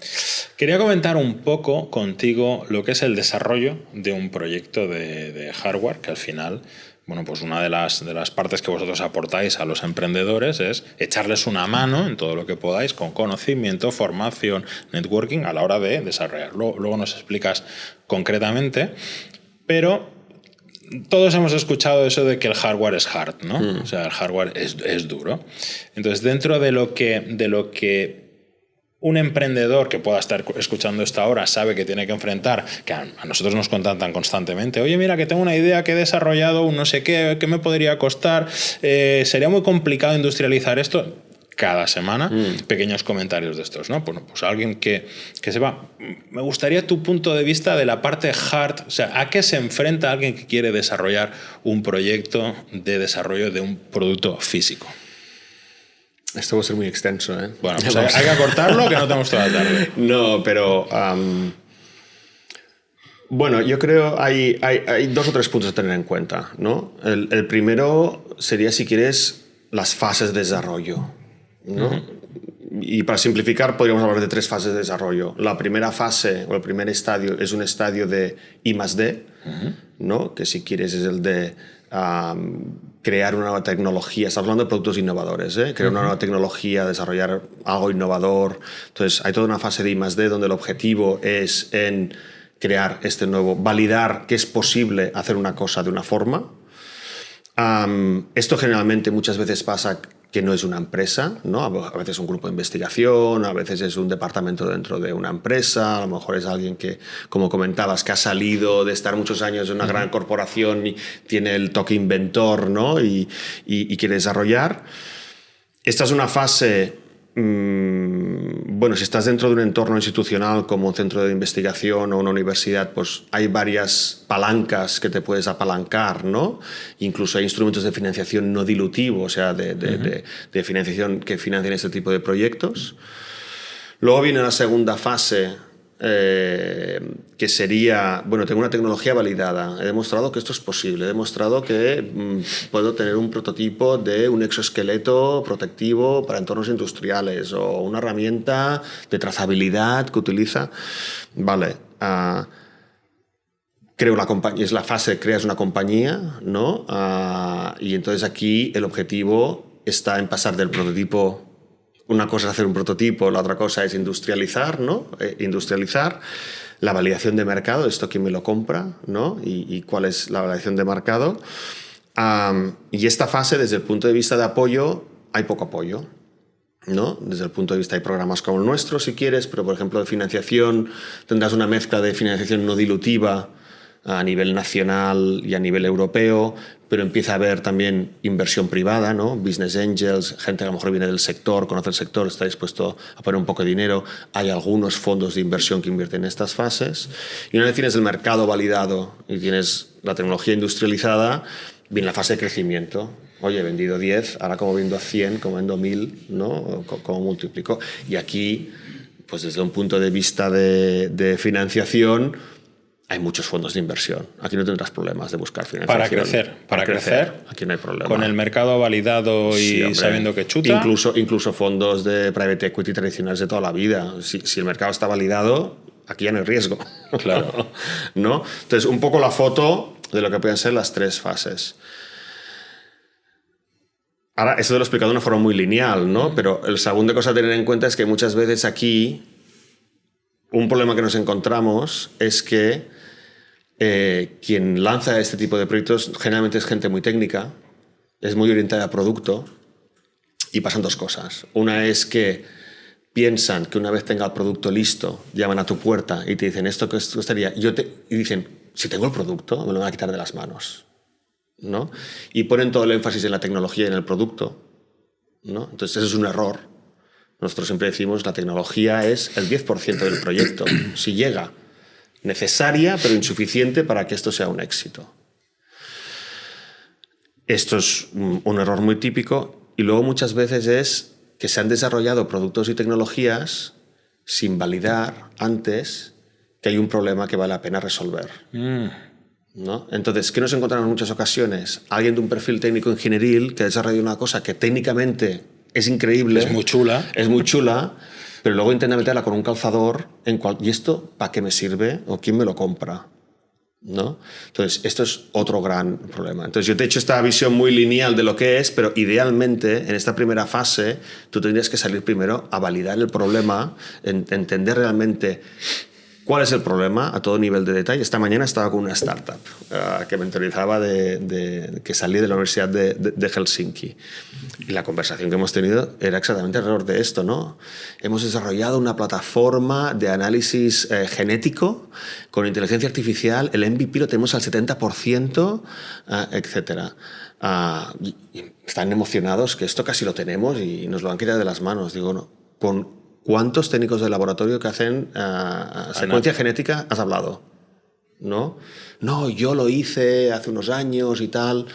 Quería comentar un poco contigo lo que es el desarrollo de un proyecto de hardware, que al final, bueno, pues una de las partes que vosotros aportáis a los emprendedores es echarles una mano en todo lo que podáis con conocimiento, formación, networking a la hora de desarrollarlo. Luego nos explicas concretamente, pero todos hemos escuchado eso de que el hardware es hard, ¿no? O sea, el hardware es duro. Entonces, dentro de lo que un emprendedor que pueda estar escuchando esto ahora sabe que tiene que enfrentar, que a nosotros nos contactan constantemente, oye, mira, que tengo una idea que he desarrollado, un no sé qué me podría costar, sería muy complicado industrializar esto. Cada semana, pequeños comentarios de estos, ¿no? Bueno, pues alguien que sepa, me gustaría tu punto de vista de la parte hard, o sea, ¿a qué se enfrenta alguien que quiere desarrollar un proyecto de desarrollo de un producto físico? Esto va a ser muy extenso, ¿eh? Bueno, pues hay que acortarlo, que no tenemos toda la tarde. No, pero bueno, yo creo hay 2 o 3 puntos a tener en cuenta, ¿no? El primero sería, si quieres, las fases de desarrollo, ¿no? Y para simplificar, podríamos hablar de 3 fases de desarrollo. La primera fase o el primer estadio es un estadio de I+D, ¿no? Que si quieres es el de crear una nueva tecnología. Estamos hablando de productos innovadores, ¿eh? Crear una nueva tecnología, desarrollar algo innovador. Entonces, hay toda una fase de I+D donde el objetivo es en crear este nuevo, validar que es posible hacer una cosa de una forma. Esto generalmente muchas veces pasa que no es una empresa, ¿no? A veces es un grupo de investigación, a veces es un departamento dentro de una empresa, a lo mejor es alguien que, como comentabas, que ha salido de estar muchos años en una gran corporación y tiene el toque inventor, ¿no? y quiere desarrollar. Esta es una fase, bueno, si estás dentro de un entorno institucional como un centro de investigación o una universidad, pues hay varias palancas que te puedes apalancar, ¿no? Incluso hay instrumentos de financiación no dilutivo, o sea, de financiación que financian este tipo de proyectos. Luego viene la segunda fase, que sería, bueno, tengo una tecnología validada, he demostrado que esto es posible, he demostrado que puedo tener un prototipo de un exoesqueleto protectivo para entornos industriales o una herramienta de trazabilidad que utiliza. Vale, creo la compañía, es la fase, creas una compañía, ¿no? Y entonces aquí el objetivo está en pasar del prototipo. Una cosa es hacer un prototipo, la otra cosa es industrializar, ¿no? Industrializar. La validación de mercado, esto quién me lo compra, ¿no? Y cuál es la validación de mercado. Y esta fase, desde el punto de vista de apoyo, hay poco apoyo, ¿no? Desde el punto de vista hay programas como el nuestro, si quieres, pero por ejemplo de financiación tendrás una mezcla de financiación no dilutiva a nivel nacional y a nivel europeo, pero empieza a haber también inversión privada, ¿no? Business angels, gente que a lo mejor viene del sector, conoce el sector, está dispuesto a poner un poco de dinero. Hay algunos fondos de inversión que invierten en estas fases. Y una vez tienes el mercado validado y tienes la tecnología industrializada, viene la fase de crecimiento. Oye, he vendido 10, ahora como vendo a 100, como vendo 1000, ¿no? ¿Cómo multiplico? Y aquí, pues desde un punto de vista de financiación, hay muchos fondos de inversión. Aquí no tendrás problemas de buscar financiación. Para crecer. Aquí no hay problema. Con el mercado validado y sí, sabiendo que chuta. Incluso fondos de private equity tradicionales de toda la vida. Si el mercado está validado, aquí ya no hay riesgo. Claro. ¿No? Entonces, un poco la foto de lo que pueden ser las 3 fases. Ahora, esto te lo he explicado de una forma muy lineal, ¿no? Pero la segunda cosa a tener en cuenta es que muchas veces aquí un problema que nos encontramos es que quien lanza este tipo de proyectos generalmente es gente muy técnica, es muy orientada a producto y pasan 2 cosas. Una es que piensan que una vez tenga el producto listo, llaman a tu puerta y te dicen esto que costaría. Y dicen, si tengo el producto, me lo van a quitar de las manos, ¿no? Y ponen todo el énfasis en la tecnología y en el producto ¿no? Entonces, ese es un error. Nosotros siempre decimos la tecnología es el 10% del proyecto, si llega. Necesaria, pero insuficiente para que esto sea un éxito. Esto es un error muy típico. Y luego muchas veces es que se han desarrollado productos y tecnologías sin validar antes que hay un problema que vale la pena resolver. ¿No? Entonces, ¿qué nos encontramos en muchas ocasiones? Alguien de un perfil técnico ingenieril que desarrolla una cosa que técnicamente es increíble. Es muy chula. Es muy chula, pero luego intenta meterla con un calzador. ¿Y esto para qué me sirve? ¿O quién me lo compra? ¿No? Entonces, esto es otro gran problema. Entonces, yo te he hecho esta visión muy lineal de lo que es, pero idealmente, en esta primera fase, tú tendrías que salir primero a validar el problema, entender realmente cuál es el problema a todo nivel de detalle. Esta mañana estaba con una startup que me interesaba que salí de la Universidad de Helsinki. Y la conversación que hemos tenido era exactamente alrededor de esto, ¿no? Hemos desarrollado una plataforma de análisis genético con inteligencia artificial. El MVP lo tenemos al 70%, etc. Y están emocionados que esto casi lo tenemos y nos lo han quitado de las manos. Digo, no, con ¿cuántos técnicos de laboratorio que hacen secuencia genética has hablado? ¿No? No, yo lo hice hace unos años y tal.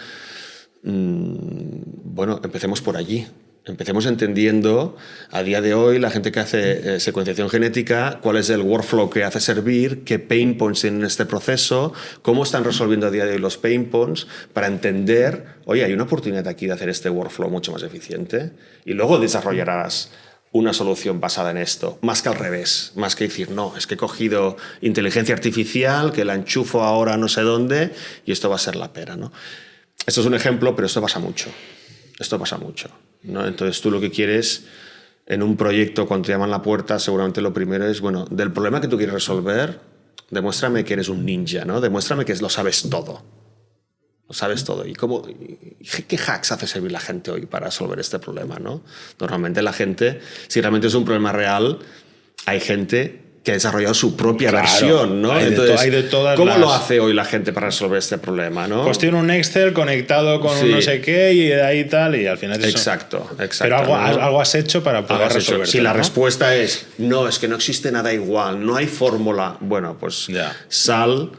Bueno, empecemos por allí. Empecemos entendiendo a día de hoy la gente que hace secuenciación genética, cuál es el workflow que hace servir, qué pain points tienen este proceso, cómo están resolviendo a día de hoy los pain points para entender, oye, hay una oportunidad aquí de hacer este workflow mucho más eficiente y luego desarrollarás una solución basada en esto, más que al revés, más que decir, no, es que he cogido inteligencia artificial, que la enchufo ahora no sé dónde y esto va a ser la pera, ¿no? Esto es un ejemplo, pero esto pasa mucho. Esto pasa mucho, ¿no? Entonces tú lo que quieres en un proyecto, cuando te llaman a la puerta, seguramente lo primero es, bueno, del problema que tú quieres resolver, demuéstrame que eres un ninja, ¿no? Demuéstrame que lo sabes todo. Lo sabes todo. ¿Y qué hacks hace servir la gente hoy para resolver este problema, ¿no? Normalmente la gente, si realmente es un problema real, hay gente que ha desarrollado su propia versión, ¿no? Entonces, hay de todas ¿cómo lo hace hoy la gente para resolver este problema, no? Pues tiene un Excel conectado con un no sé qué y ahí tal, y al final Exacto. Pero algo has hecho para poder resolver. Si la respuesta es, no, es que no existe nada igual, no hay fórmula, bueno, pues sal,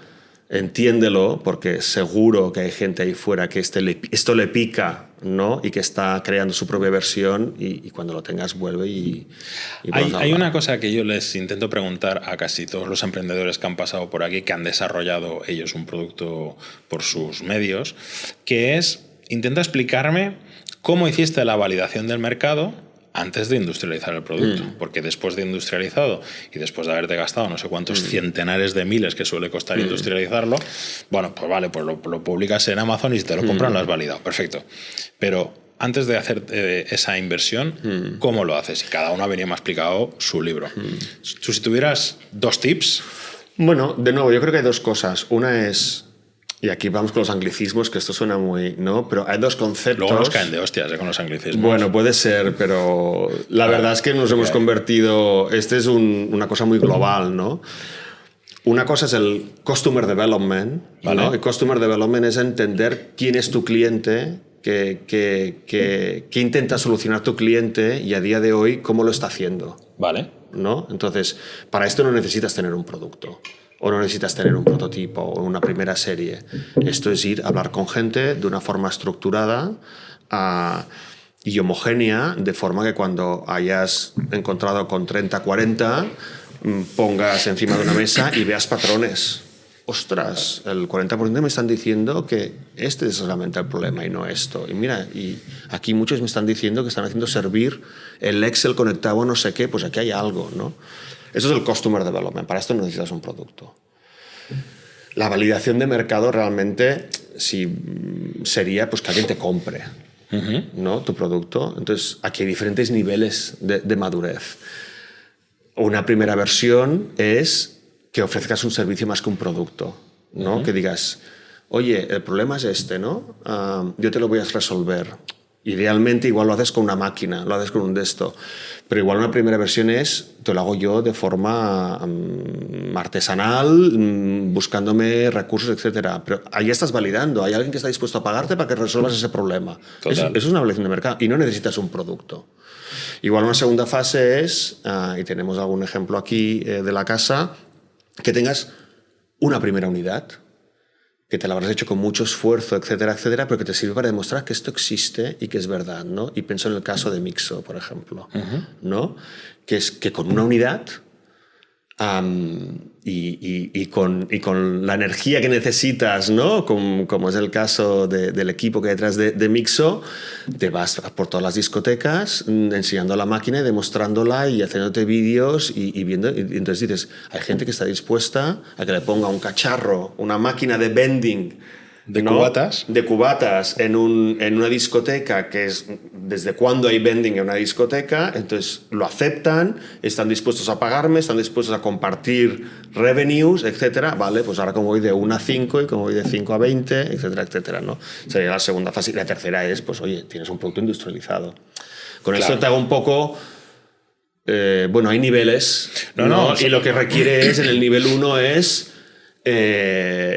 entiéndelo, porque seguro que hay gente ahí fuera que esto le pica, ¿no? Y que está creando su propia versión y cuando lo tengas vuelve y hay una cosa que yo les intento preguntar a casi todos los emprendedores que han pasado por aquí, que han desarrollado ellos un producto por sus medios, que es, intenta explicarme cómo hiciste la validación del mercado antes de industrializar el producto, porque después de industrializado y después de haberte gastado no sé cuántos centenares de miles que suele costar industrializarlo, bueno, pues vale, pues lo publicas en Amazon y si te lo compran lo has validado, perfecto. Pero antes de hacer esa inversión, ¿cómo lo haces? Y cada uno venía más explicado su libro. Tú, si tuvieras 2 tips... Bueno, de nuevo, yo creo que hay 2 cosas. Una es... Y aquí vamos con los anglicismos, que esto suena muy... ¿no? Pero hay 2 conceptos... Luego nos caen de hostias con los anglicismos. Bueno, puede ser, pero la verdad es que nos hemos convertido... Este es una cosa muy global, ¿no? Una cosa es el Customer Development, ¿vale? ¿No? El Customer Development es entender quién es tu cliente, qué intenta solucionar tu cliente y a día de hoy cómo lo está haciendo. Vale. ¿No? Entonces, para esto no necesitas tener un producto. O no necesitas tener un prototipo o una primera serie. Esto es ir a hablar con gente de una forma estructurada y homogénea, de forma que cuando hayas encontrado con 30, 40, pongas encima de una mesa y veas patrones. Ostras, el 40% me están diciendo que este es realmente el problema y no esto. Y mira, y aquí muchos me están diciendo que están haciendo servir el Excel conectado a no sé qué, pues aquí hay algo, ¿no? Eso es el Customer Development. Para esto no necesitas un producto. La validación de mercado realmente sería pues, que alguien te compre, ¿no? Tu producto. Entonces, aquí hay diferentes niveles de madurez. Una primera versión es que ofrezcas un servicio más que un producto, ¿no? Que digas, oye, el problema es este, ¿no? Yo te lo voy a resolver. Idealmente igual lo haces con una máquina, lo haces con un de esto. Pero igual una primera versión te lo hago yo de forma artesanal, buscándome recursos, etcétera. Pero ahí estás validando, hay alguien que está dispuesto a pagarte para que resuelvas ese problema. Eso es una validación de mercado y no necesitas un producto. Igual una segunda fase es, y tenemos algún ejemplo aquí de la casa, que tengas una primera unidad, que te la habrás hecho con mucho esfuerzo, etcétera, etcétera, pero que te sirve para demostrar que esto existe y que es verdad, ¿no? Y pienso en el caso de Mixo, por ejemplo, ¿no? Que es que con una unidad y con la energía que necesitas, ¿no? Como es el caso del equipo que hay detrás de Mixo, te vas por todas las discotecas enseñando la máquina y demostrándola y haciéndote vídeos y viendo. Y entonces dices, hay gente que está dispuesta a que le ponga un cacharro, una máquina de vending, de cubatas en una discoteca, que es desde cuándo hay vending en una discoteca. Entonces lo aceptan, están dispuestos a pagarme, están dispuestos a compartir revenues, etcétera. Vale, pues ahora como voy de 1 a 5 y como voy de 5 a 20, etcétera, etcétera, ¿no? Sería la segunda fase. Y la tercera es, pues oye, tienes un producto industrializado. Con esto te hago un poco... bueno, hay niveles, y lo que requiere es, en el nivel 1 es...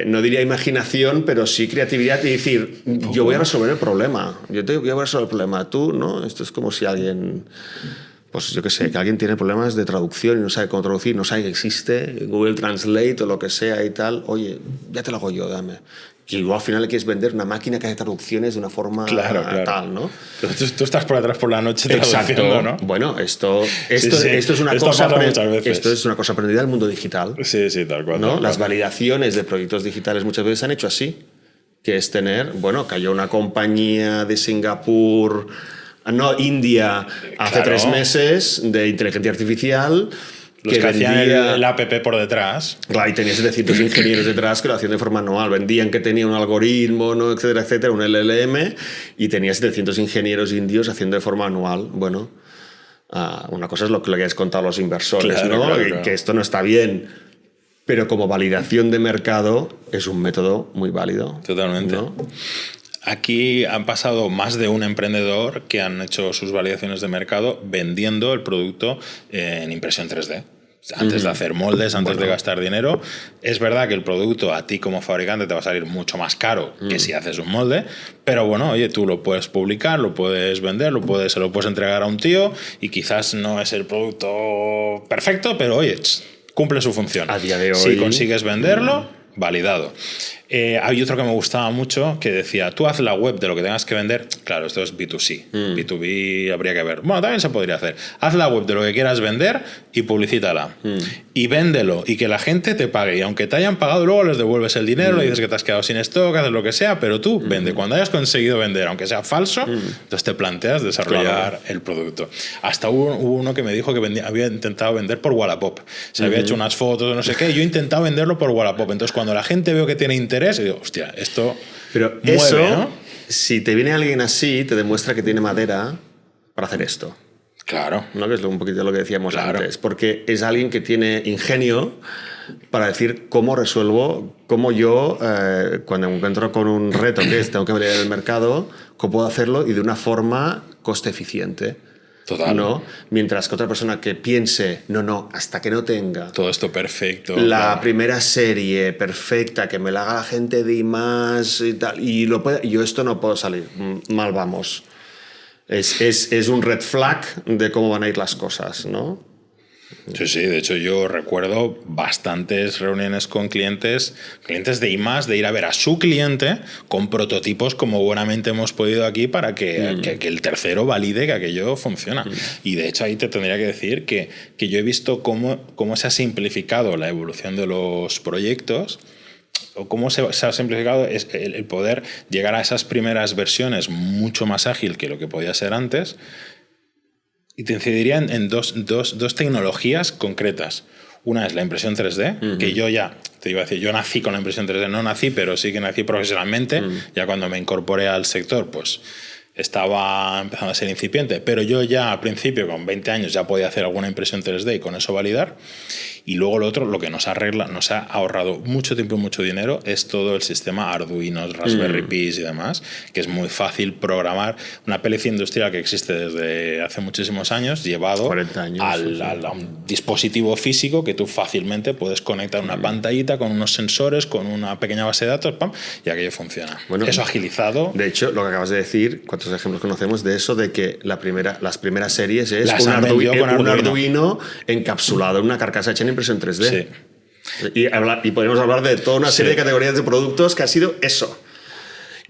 no diría imaginación, pero sí creatividad y decir, yo voy a resolver el problema. Yo voy a resolver el problema. Tú, ¿no? Esto es como si alguien, pues yo qué sé, que alguien tiene problemas de traducción y no sabe cómo traducir, no sabe que existe Google Translate o lo que sea y tal. Oye, ya te lo hago yo, dame. Y luego al final le quieres vender una máquina que hace traducciones de una forma tal, ¿no? Tú estás por atrás por la noche traduciendo, ¿no? Bueno, esto es una cosa aprendida del mundo digital. Sí, tal cual. ¿No? Las validaciones de proyectos digitales muchas veces se han hecho así, que es tener, cayó una compañía de Singapur, India, hace 3 meses, de inteligencia artificial. Los que hacían el app por detrás. Claro, y tenía 700 ingenieros detrás que lo hacían de forma manual. Vendían que tenía un algoritmo, ¿no? Etcétera, etcétera, un LLM, y tenía 700 ingenieros indios haciendo de forma manual. Bueno, una cosa es lo que le hayas contado a los inversores, ¿no? Claro. Que esto no está bien. Pero como validación de mercado es un método muy válido. Totalmente. ¿No? Aquí han pasado más de un emprendedor que han hecho sus validaciones de mercado vendiendo el producto en impresión 3D. Antes de hacer moldes, antes de gastar dinero. Es verdad que el producto a ti como fabricante te va a salir mucho más caro que si haces un molde, pero bueno, oye, tú lo puedes publicar, lo puedes vender, se lo puedes entregar a un tío y quizás no es el producto perfecto, pero oye, cumple su función. A día de hoy, si consigues venderlo, validado. Hay otro que me gustaba mucho que decía, tú haz la web de lo que tengas que vender. Claro, esto es B2C. B2B habría que ver. Bueno, también se podría hacer. Haz la web de lo que quieras vender y publicítala. Y véndelo y que la gente te pague. Y aunque te hayan pagado, luego les devuelves el dinero, le dices que te has quedado sin stock, haces lo que sea, pero tú vende. Cuando hayas conseguido vender, aunque sea falso, entonces te planteas desarrollar el producto. Hasta hubo uno que me dijo que había intentado vender por Wallapop. Se había hecho unas fotos, no sé qué, y yo he intentado venderlo por Wallapop. Entonces, cuando la gente veo que tiene interés, y digo, hostia, esto pero mueve, eso, ¿no? Si te viene alguien así, te demuestra que tiene madera para hacer esto. Claro. ¿No? Que es un poquito lo que decíamos antes. Porque es alguien que tiene ingenio para decir cómo resuelvo, cómo yo, cuando me encuentro con un reto que es tengo que ver el mercado, cómo puedo hacerlo y de una forma coste eficiente. Total. ¿No? Mientras que otra persona que piense, no, hasta que no tenga todo esto perfecto, la primera serie perfecta, que me la haga la gente de más y tal, yo esto no puedo salir, mal vamos. Es un red flag de cómo van a ir las cosas, ¿no? Sí, de hecho yo recuerdo bastantes reuniones con clientes de I+, de ir a ver a su cliente con prototipos como buenamente hemos podido aquí para que el tercero valide que aquello funciona. Y de hecho ahí te tendría que decir que yo he visto cómo se ha simplificado la evolución de los proyectos, o cómo se ha simplificado es el poder llegar a esas primeras versiones mucho más ágil que lo que podía ser antes. Y te incidiría en dos tecnologías concretas. Una es la impresión 3D, que yo ya, te iba a decir, yo nací con la impresión 3D, no nací, pero sí que nací profesionalmente. Ya cuando me incorporé al sector, pues estaba empezando a ser incipiente, pero yo ya al principio, con 20 años, ya podía hacer alguna impresión 3D y con eso validar. Y luego lo otro, lo que nos ha ahorrado mucho tiempo y mucho dinero es todo el sistema Arduino, Raspberry Pi y demás, que es muy fácil programar una PLC industrial que existe desde hace muchísimos años, llevado 40 años, a un dispositivo físico que tú fácilmente puedes conectar una pantallita con unos sensores, con una pequeña base de datos, ¡pam!, y aquello funciona. Bueno, eso agilizado. De hecho, lo que acabas de decir, ¿cuántos ejemplos conocemos de eso? De que las primeras series es Las un han vendido con Arduino encapsulado en una carcasa hecha en impresión 3D. Sí. Y podemos hablar de toda una serie de categorías de productos que ha sido eso.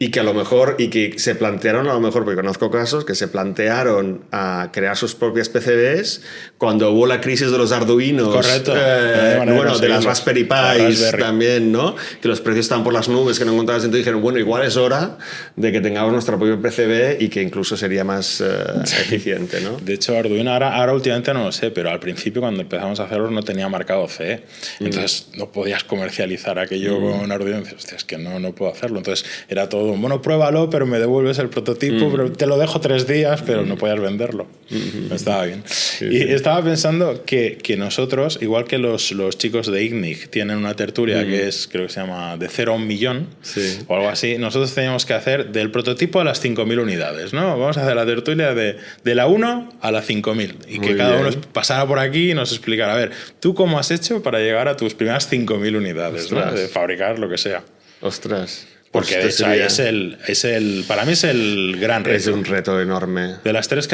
Y que a lo mejor, y que se plantearon a lo mejor, porque conozco casos, que se plantearon a crear sus propias PCBs cuando hubo la crisis de los Arduinos. Correcto. Bueno, de las Raspberry Pis también, ¿no? Que los precios estaban por las nubes, que no encontraban sentido. Y dijeron, bueno, igual es hora de que tengamos nuestra propia PCB y que incluso sería más eficiente, ¿no? De hecho, Arduino ahora últimamente no lo sé, pero al principio cuando empezamos a hacerlo no tenía marcado CE. Entonces no podías comercializar aquello con Arduino. Y dices, hostia, es que no puedo hacerlo. Entonces era todo, bueno, pruébalo, pero me devuelves el prototipo, pero te lo dejo 3 días, pero no podías venderlo. Estaba bien. Y estaba pensando que nosotros, igual que los chicos de IGNIC tienen una tertulia que es, creo que se llama de 0 a 1 millón o algo así, nosotros teníamos que hacer del prototipo a las 5.000 unidades, ¿no? Vamos a hacer la tertulia de la 1 a la 5.000 y que cada uno pasara por aquí y nos explicara, a ver, ¿tú cómo has hecho para llegar a tus primeras 5.000 unidades, ¿no? De fabricar lo que sea? Ostras. Porque de hecho ahí para mí es el gran reto. Es un reto enorme. De los 3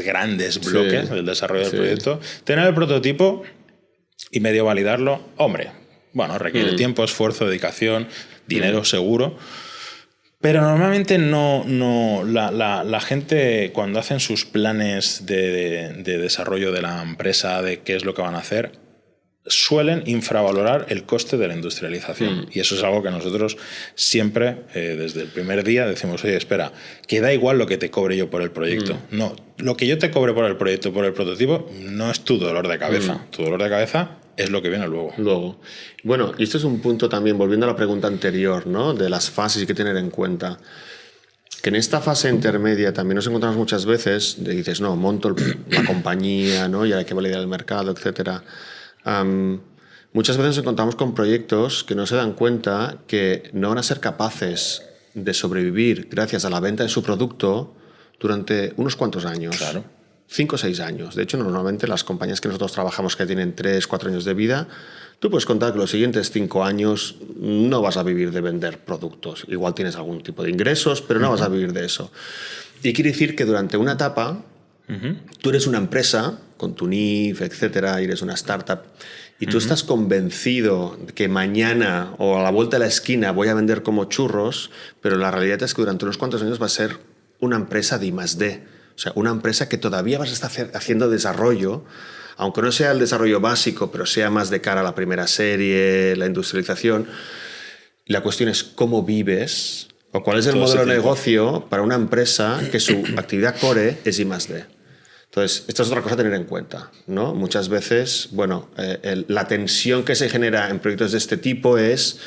grandes bloques del desarrollo del proyecto, tener el prototipo y medio validarlo, hombre, bueno, requiere tiempo, esfuerzo, dedicación, dinero seguro. Pero normalmente la gente cuando hacen sus planes de desarrollo de la empresa, de qué es lo que van a hacer, suelen infravalorar el coste de la industrialización. Y eso es algo que nosotros siempre, desde el primer día, decimos, oye, espera, que da igual lo que te cobre yo por el proyecto. No, lo que yo te cobre por el proyecto, por el prototipo, no es tu dolor de cabeza. Tu dolor de cabeza es lo que viene luego. Bueno, y esto es un punto también, volviendo a la pregunta anterior, ¿no? De las fases y que tener en cuenta. Que en esta fase intermedia también nos encontramos muchas veces, dices, no, monto la compañía, ¿no? Y hay que validar el mercado, etcétera. Muchas veces nos encontramos con proyectos que no se dan cuenta que no van a ser capaces de sobrevivir gracias a la venta de su producto durante unos cuantos años. Claro. 5 o 6 años. De hecho, normalmente las compañías que nosotros trabajamos que tienen 3 o 4 años de vida, tú puedes contar que los siguientes 5 años no vas a vivir de vender productos. Igual tienes algún tipo de ingresos, pero no vas a vivir de eso. Y quiere decir que durante una etapa tú eres una empresa con tu NIF, etcétera, y eres una startup, y tú estás convencido de que mañana o a la vuelta de la esquina voy a vender como churros, pero la realidad es que durante unos cuantos años va a ser una empresa de I+D. O sea, una empresa que todavía vas a estar haciendo desarrollo, aunque no sea el desarrollo básico, pero sea más de cara a la primera serie, la industrialización. La cuestión es cómo vives o cuál es el modelo de negocio para una empresa que su actividad core es I+D. Entonces, esta es otra cosa a tener en cuenta, ¿no? Muchas veces, bueno, la tensión que se genera en proyectos de este tipo es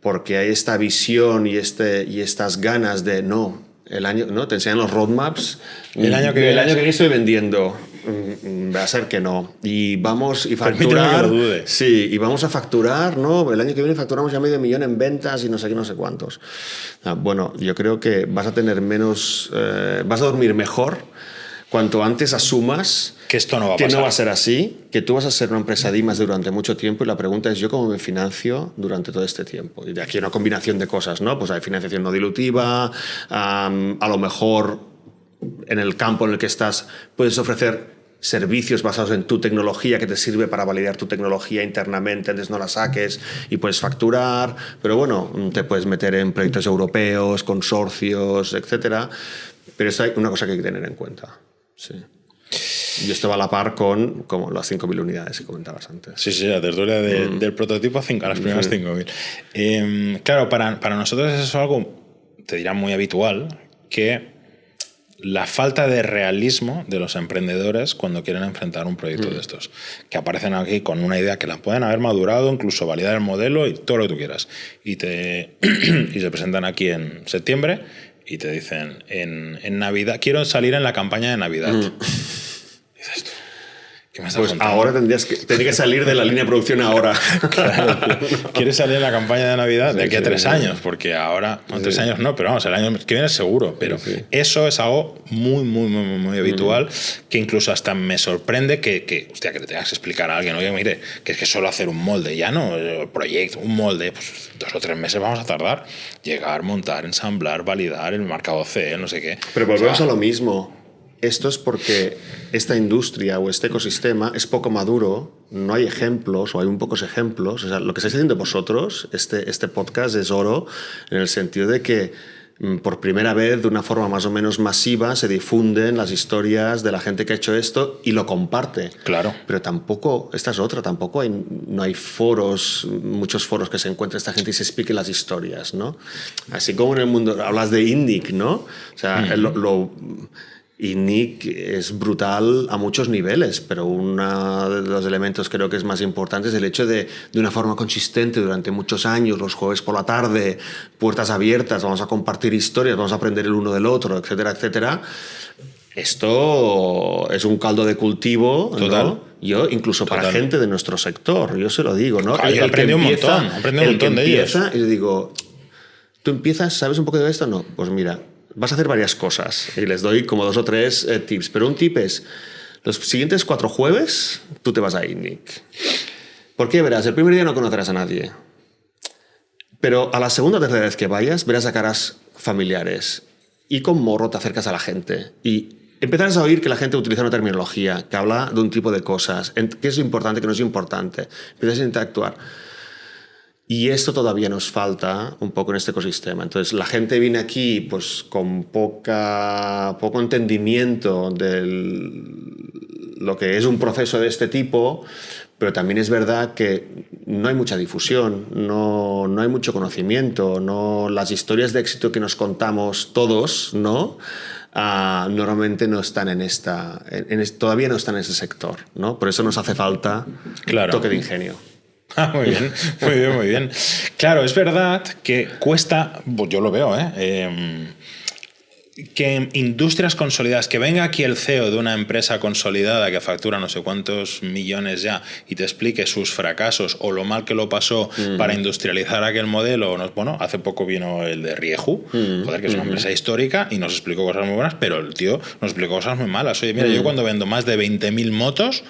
porque hay esta visión y estas ganas de ¿no? Te enseñan los roadmaps. El año que viene estoy vendiendo. Va a ser que no. Y vamos a facturar. Sí, y vamos a facturar, ¿no? El año que viene facturamos ya $500,000 en ventas y no sé qué, no sé cuántos. Bueno, yo creo que vas a tener vas a dormir mejor cuanto antes asumas que esto no va a pasar. Que no va a ser así, que tú vas a ser una empresa de I+D durante mucho tiempo y la pregunta es, ¿yo cómo me financio durante todo este tiempo? Y de aquí una combinación de cosas, ¿no? Pues hay financiación no dilutiva, a lo mejor en el campo en el que estás puedes ofrecer servicios basados en tu tecnología que te sirve para validar tu tecnología internamente, antes no la saques y puedes facturar, pero bueno, te puedes meter en proyectos europeos, consorcios, etcétera. Pero esto hay una cosa que hay que tener en cuenta. Sí. Y esto va a la par con como las 5.000 unidades que comentabas antes. Sí, la tertulia del prototipo a las primeras 5.000. Claro, para nosotros eso es algo, te dirá, muy habitual, que la falta de realismo de los emprendedores cuando quieren enfrentar un proyecto de estos, que aparecen aquí con una idea que la pueden haber madurado, incluso validar el modelo y todo lo que tú quieras, y se presentan aquí en septiembre y te dicen en Navidad, quiero salir en la campaña de Navidad. Dices tú. ¿Qué me estás Pues contando? ahora tendría que salir de la línea de producción ahora. Claro, tío. ¿Quieres salir en la campaña de Navidad de aquí a 3 años? Porque ahora, no, 3 años no, pero vamos, el año que viene seguro. Pero eso es algo muy habitual, que incluso hasta me sorprende hostia, que le tengas que explicar a alguien, oye, mire, que es que solo hacer un molde, ya no, el proyecto, un molde, pues 2 o 3 meses vamos a tardar. Llegar, montar, ensamblar, validar el marcado CE, no sé qué. Pero volvemos a lo mismo. Esto es porque esta industria o este ecosistema es poco maduro, no hay ejemplos o hay muy pocos ejemplos. O sea, lo que estáis haciendo vosotros, este podcast es oro en el sentido de que por primera vez, de una forma más o menos masiva, se difunden las historias de la gente que ha hecho esto y lo comparte. Claro. Pero tampoco, esta es otra, tampoco no hay foros, muchos foros que se encuentre esta gente y se expliquen las historias, ¿no? Así como en el mundo, hablas de INNIC, ¿no? O sea, INNIC es brutal a muchos niveles, pero uno de los elementos creo que es más importante es el hecho de una forma consistente durante muchos años, los jueves por la tarde, puertas abiertas, vamos a compartir historias, vamos a aprender el uno del otro, etcétera, etcétera. Esto es un caldo de cultivo, total, ¿no? Yo, incluso para gente de nuestro sector, yo se lo digo, ¿no? Claro, yo aprendí un montón de ellos. Y le digo, ¿tú empiezas, sabes un poco de esto? No, pues mira, vas a hacer varias cosas y les doy como 2 o 3 tips, pero un tip es, los siguientes 4 jueves tú te vas a INNIC. ¿Por qué? Verás, el primer día no conocerás a nadie, pero a la segunda o tercera vez que vayas verás a caras familiares y con morro te acercas a la gente y empezarás a oír que la gente utiliza una terminología, que habla de un tipo de cosas, qué es importante, qué no es importante, empiezas a interactuar. Y esto todavía nos falta un poco en este ecosistema. Entonces, la gente viene aquí pues, con poco entendimiento de lo que es un proceso de este tipo, pero también es verdad que no hay mucha difusión, no hay mucho conocimiento, las historias de éxito que nos contamos todos, ¿no? Normalmente no están todavía no están en ese sector, ¿no? Por eso nos hace falta toque de ingenio. Muy bien, muy bien, muy bien. Claro, es verdad que cuesta, pues yo lo veo, que industrias consolidadas, que venga aquí el CEO de una empresa consolidada que factura no sé cuántos millones ya y te explique sus fracasos o lo mal que lo pasó para industrializar aquel modelo. Bueno, hace poco vino el de Rieju, joder, que es una empresa histórica y nos explicó cosas muy buenas, pero el tío nos explicó cosas muy malas. Oye, mira, yo cuando vendo más de 20.000 motos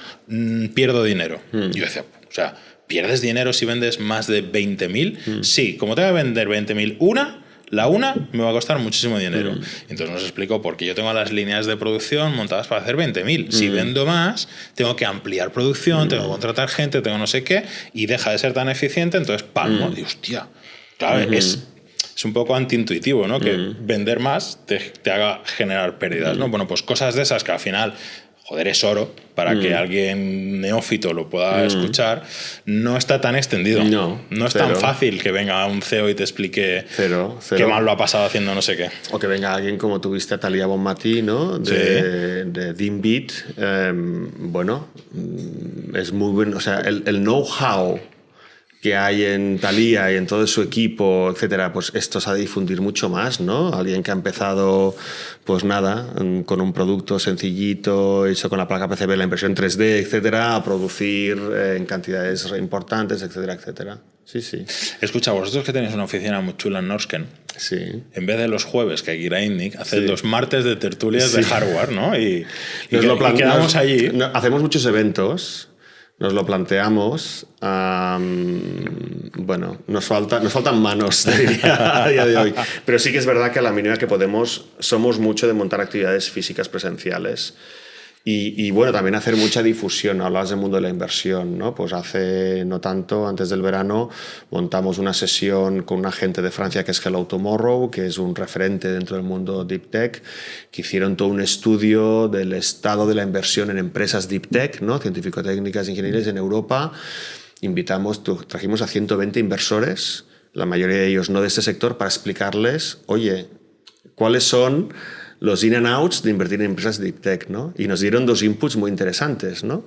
pierdo dinero. Yo decía, o sea, ¿pierdes dinero si vendes más de 20.000? Sí, como tengo que vender 20.000 la una me va a costar muchísimo dinero. Entonces nos explicó por qué yo tengo las líneas de producción montadas para hacer 20.000. Si vendo más, tengo que ampliar producción, tengo que contratar gente, tengo no sé qué, y deja de ser tan eficiente, entonces palmo. Y hostia, claro, es un poco antiintuitivo, ¿no? Que vender más te haga generar pérdidas, ¿no? Bueno, pues cosas de esas que al final, joder, es oro para que alguien neófito lo pueda escuchar, no está tan extendido. No es tan fácil que venga un CEO y te explique qué mal lo ha pasado haciendo no sé qué. O que venga alguien como tuviste a Thalia Bonmatí, ¿no? De Deanbeat. Bueno, es muy bueno. O sea, el know-how que hay en Thalia y en todo su equipo, etcétera, pues esto se ha de difundir mucho más, ¿no? Alguien que ha empezado, pues nada, con un producto sencillito, hecho con la placa PCB, la impresión 3D, etcétera, a producir en cantidades importantes, etcétera, etcétera. Sí, sí. Escucha, vosotros que tenéis una oficina muy chula en Norsken, sí. En vez de los jueves que hay que ir a INNIC, haced los martes de tertulias de hardware, ¿no? Y quedamos allí. Hacemos muchos eventos. Nos lo planteamos, bueno, nos faltan manos, diría, a día de hoy. Pero sí que es verdad que a la mínima que podemos, somos mucho de montar actividades físicas presenciales. Y bueno, también hacer mucha difusión. Hablabas del mundo de la inversión, ¿no? Pues hace no tanto, antes del verano, montamos una sesión con un agente de Francia que es Hello Tomorrow, que es un referente dentro del mundo Deep Tech, que hicieron todo un estudio del estado de la inversión en empresas Deep Tech, ¿no? Científico-técnicas, ingenierías en Europa. Trajimos a 120 inversores, la mayoría de ellos no de este sector, para explicarles, oye, ¿cuáles son los in and outs de invertir en empresas Deep Tech, ¿no? Y nos dieron 2 inputs muy interesantes, ¿no?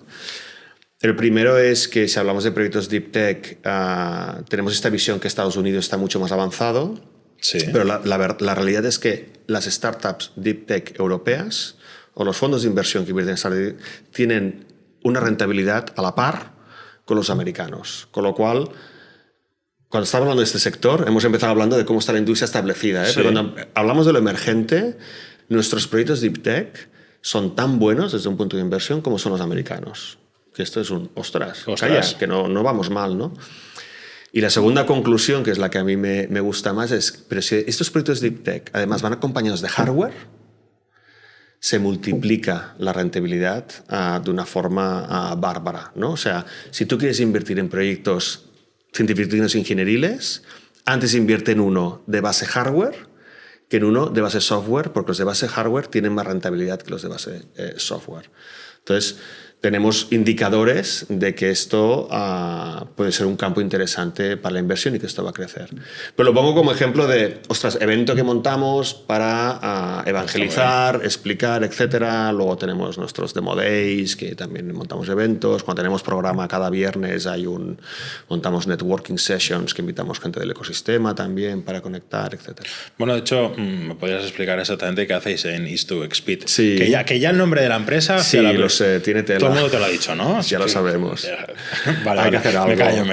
El primero es que si hablamos de proyectos Deep Tech, tenemos esta visión que Estados Unidos está mucho más avanzado, pero la realidad es que las startups Deep Tech europeas o los fondos de inversión que invierten en startups tienen una rentabilidad a la par con los americanos. Con lo cual, cuando estamos hablando de este sector, hemos empezado hablando de cómo está la industria establecida, ¿eh? Sí. Pero cuando hablamos de lo emergente, nuestros proyectos Deep Tech son tan buenos desde un punto de inversión como son los americanos. Que esto es un ostras. Calla, que no vamos mal, ¿no? Y la segunda conclusión, que es la que a mí me gusta más, es, pero si estos proyectos Deep Tech además van acompañados de hardware, se multiplica la rentabilidad de una forma bárbara, ¿no? O sea, si tú quieres invertir en proyectos científicos ingenieriles, antes invierte en uno de base hardware que en uno de base software, porque los de base hardware tienen más rentabilidad que los de base software. Entonces, tenemos indicadores de que esto puede ser un campo interesante para la inversión y que esto va a crecer. Pero lo pongo como ejemplo de, ostras, evento que montamos para evangelizar, explicar, etcétera. Luego tenemos nuestros Demo Days, que también montamos eventos. Cuando tenemos programa cada viernes montamos networking sessions que invitamos gente del ecosistema también para conectar, etcétera. Bueno, de hecho, ¿me podrías explicar exactamente qué hacéis en East2Speed? Sí. Que ya el nombre de la empresa... Sí, lo sé, tiene tela. Todo el mundo te lo ha dicho, ¿no? Ya lo sabemos. Vale, hay que hacer algo. Me callo.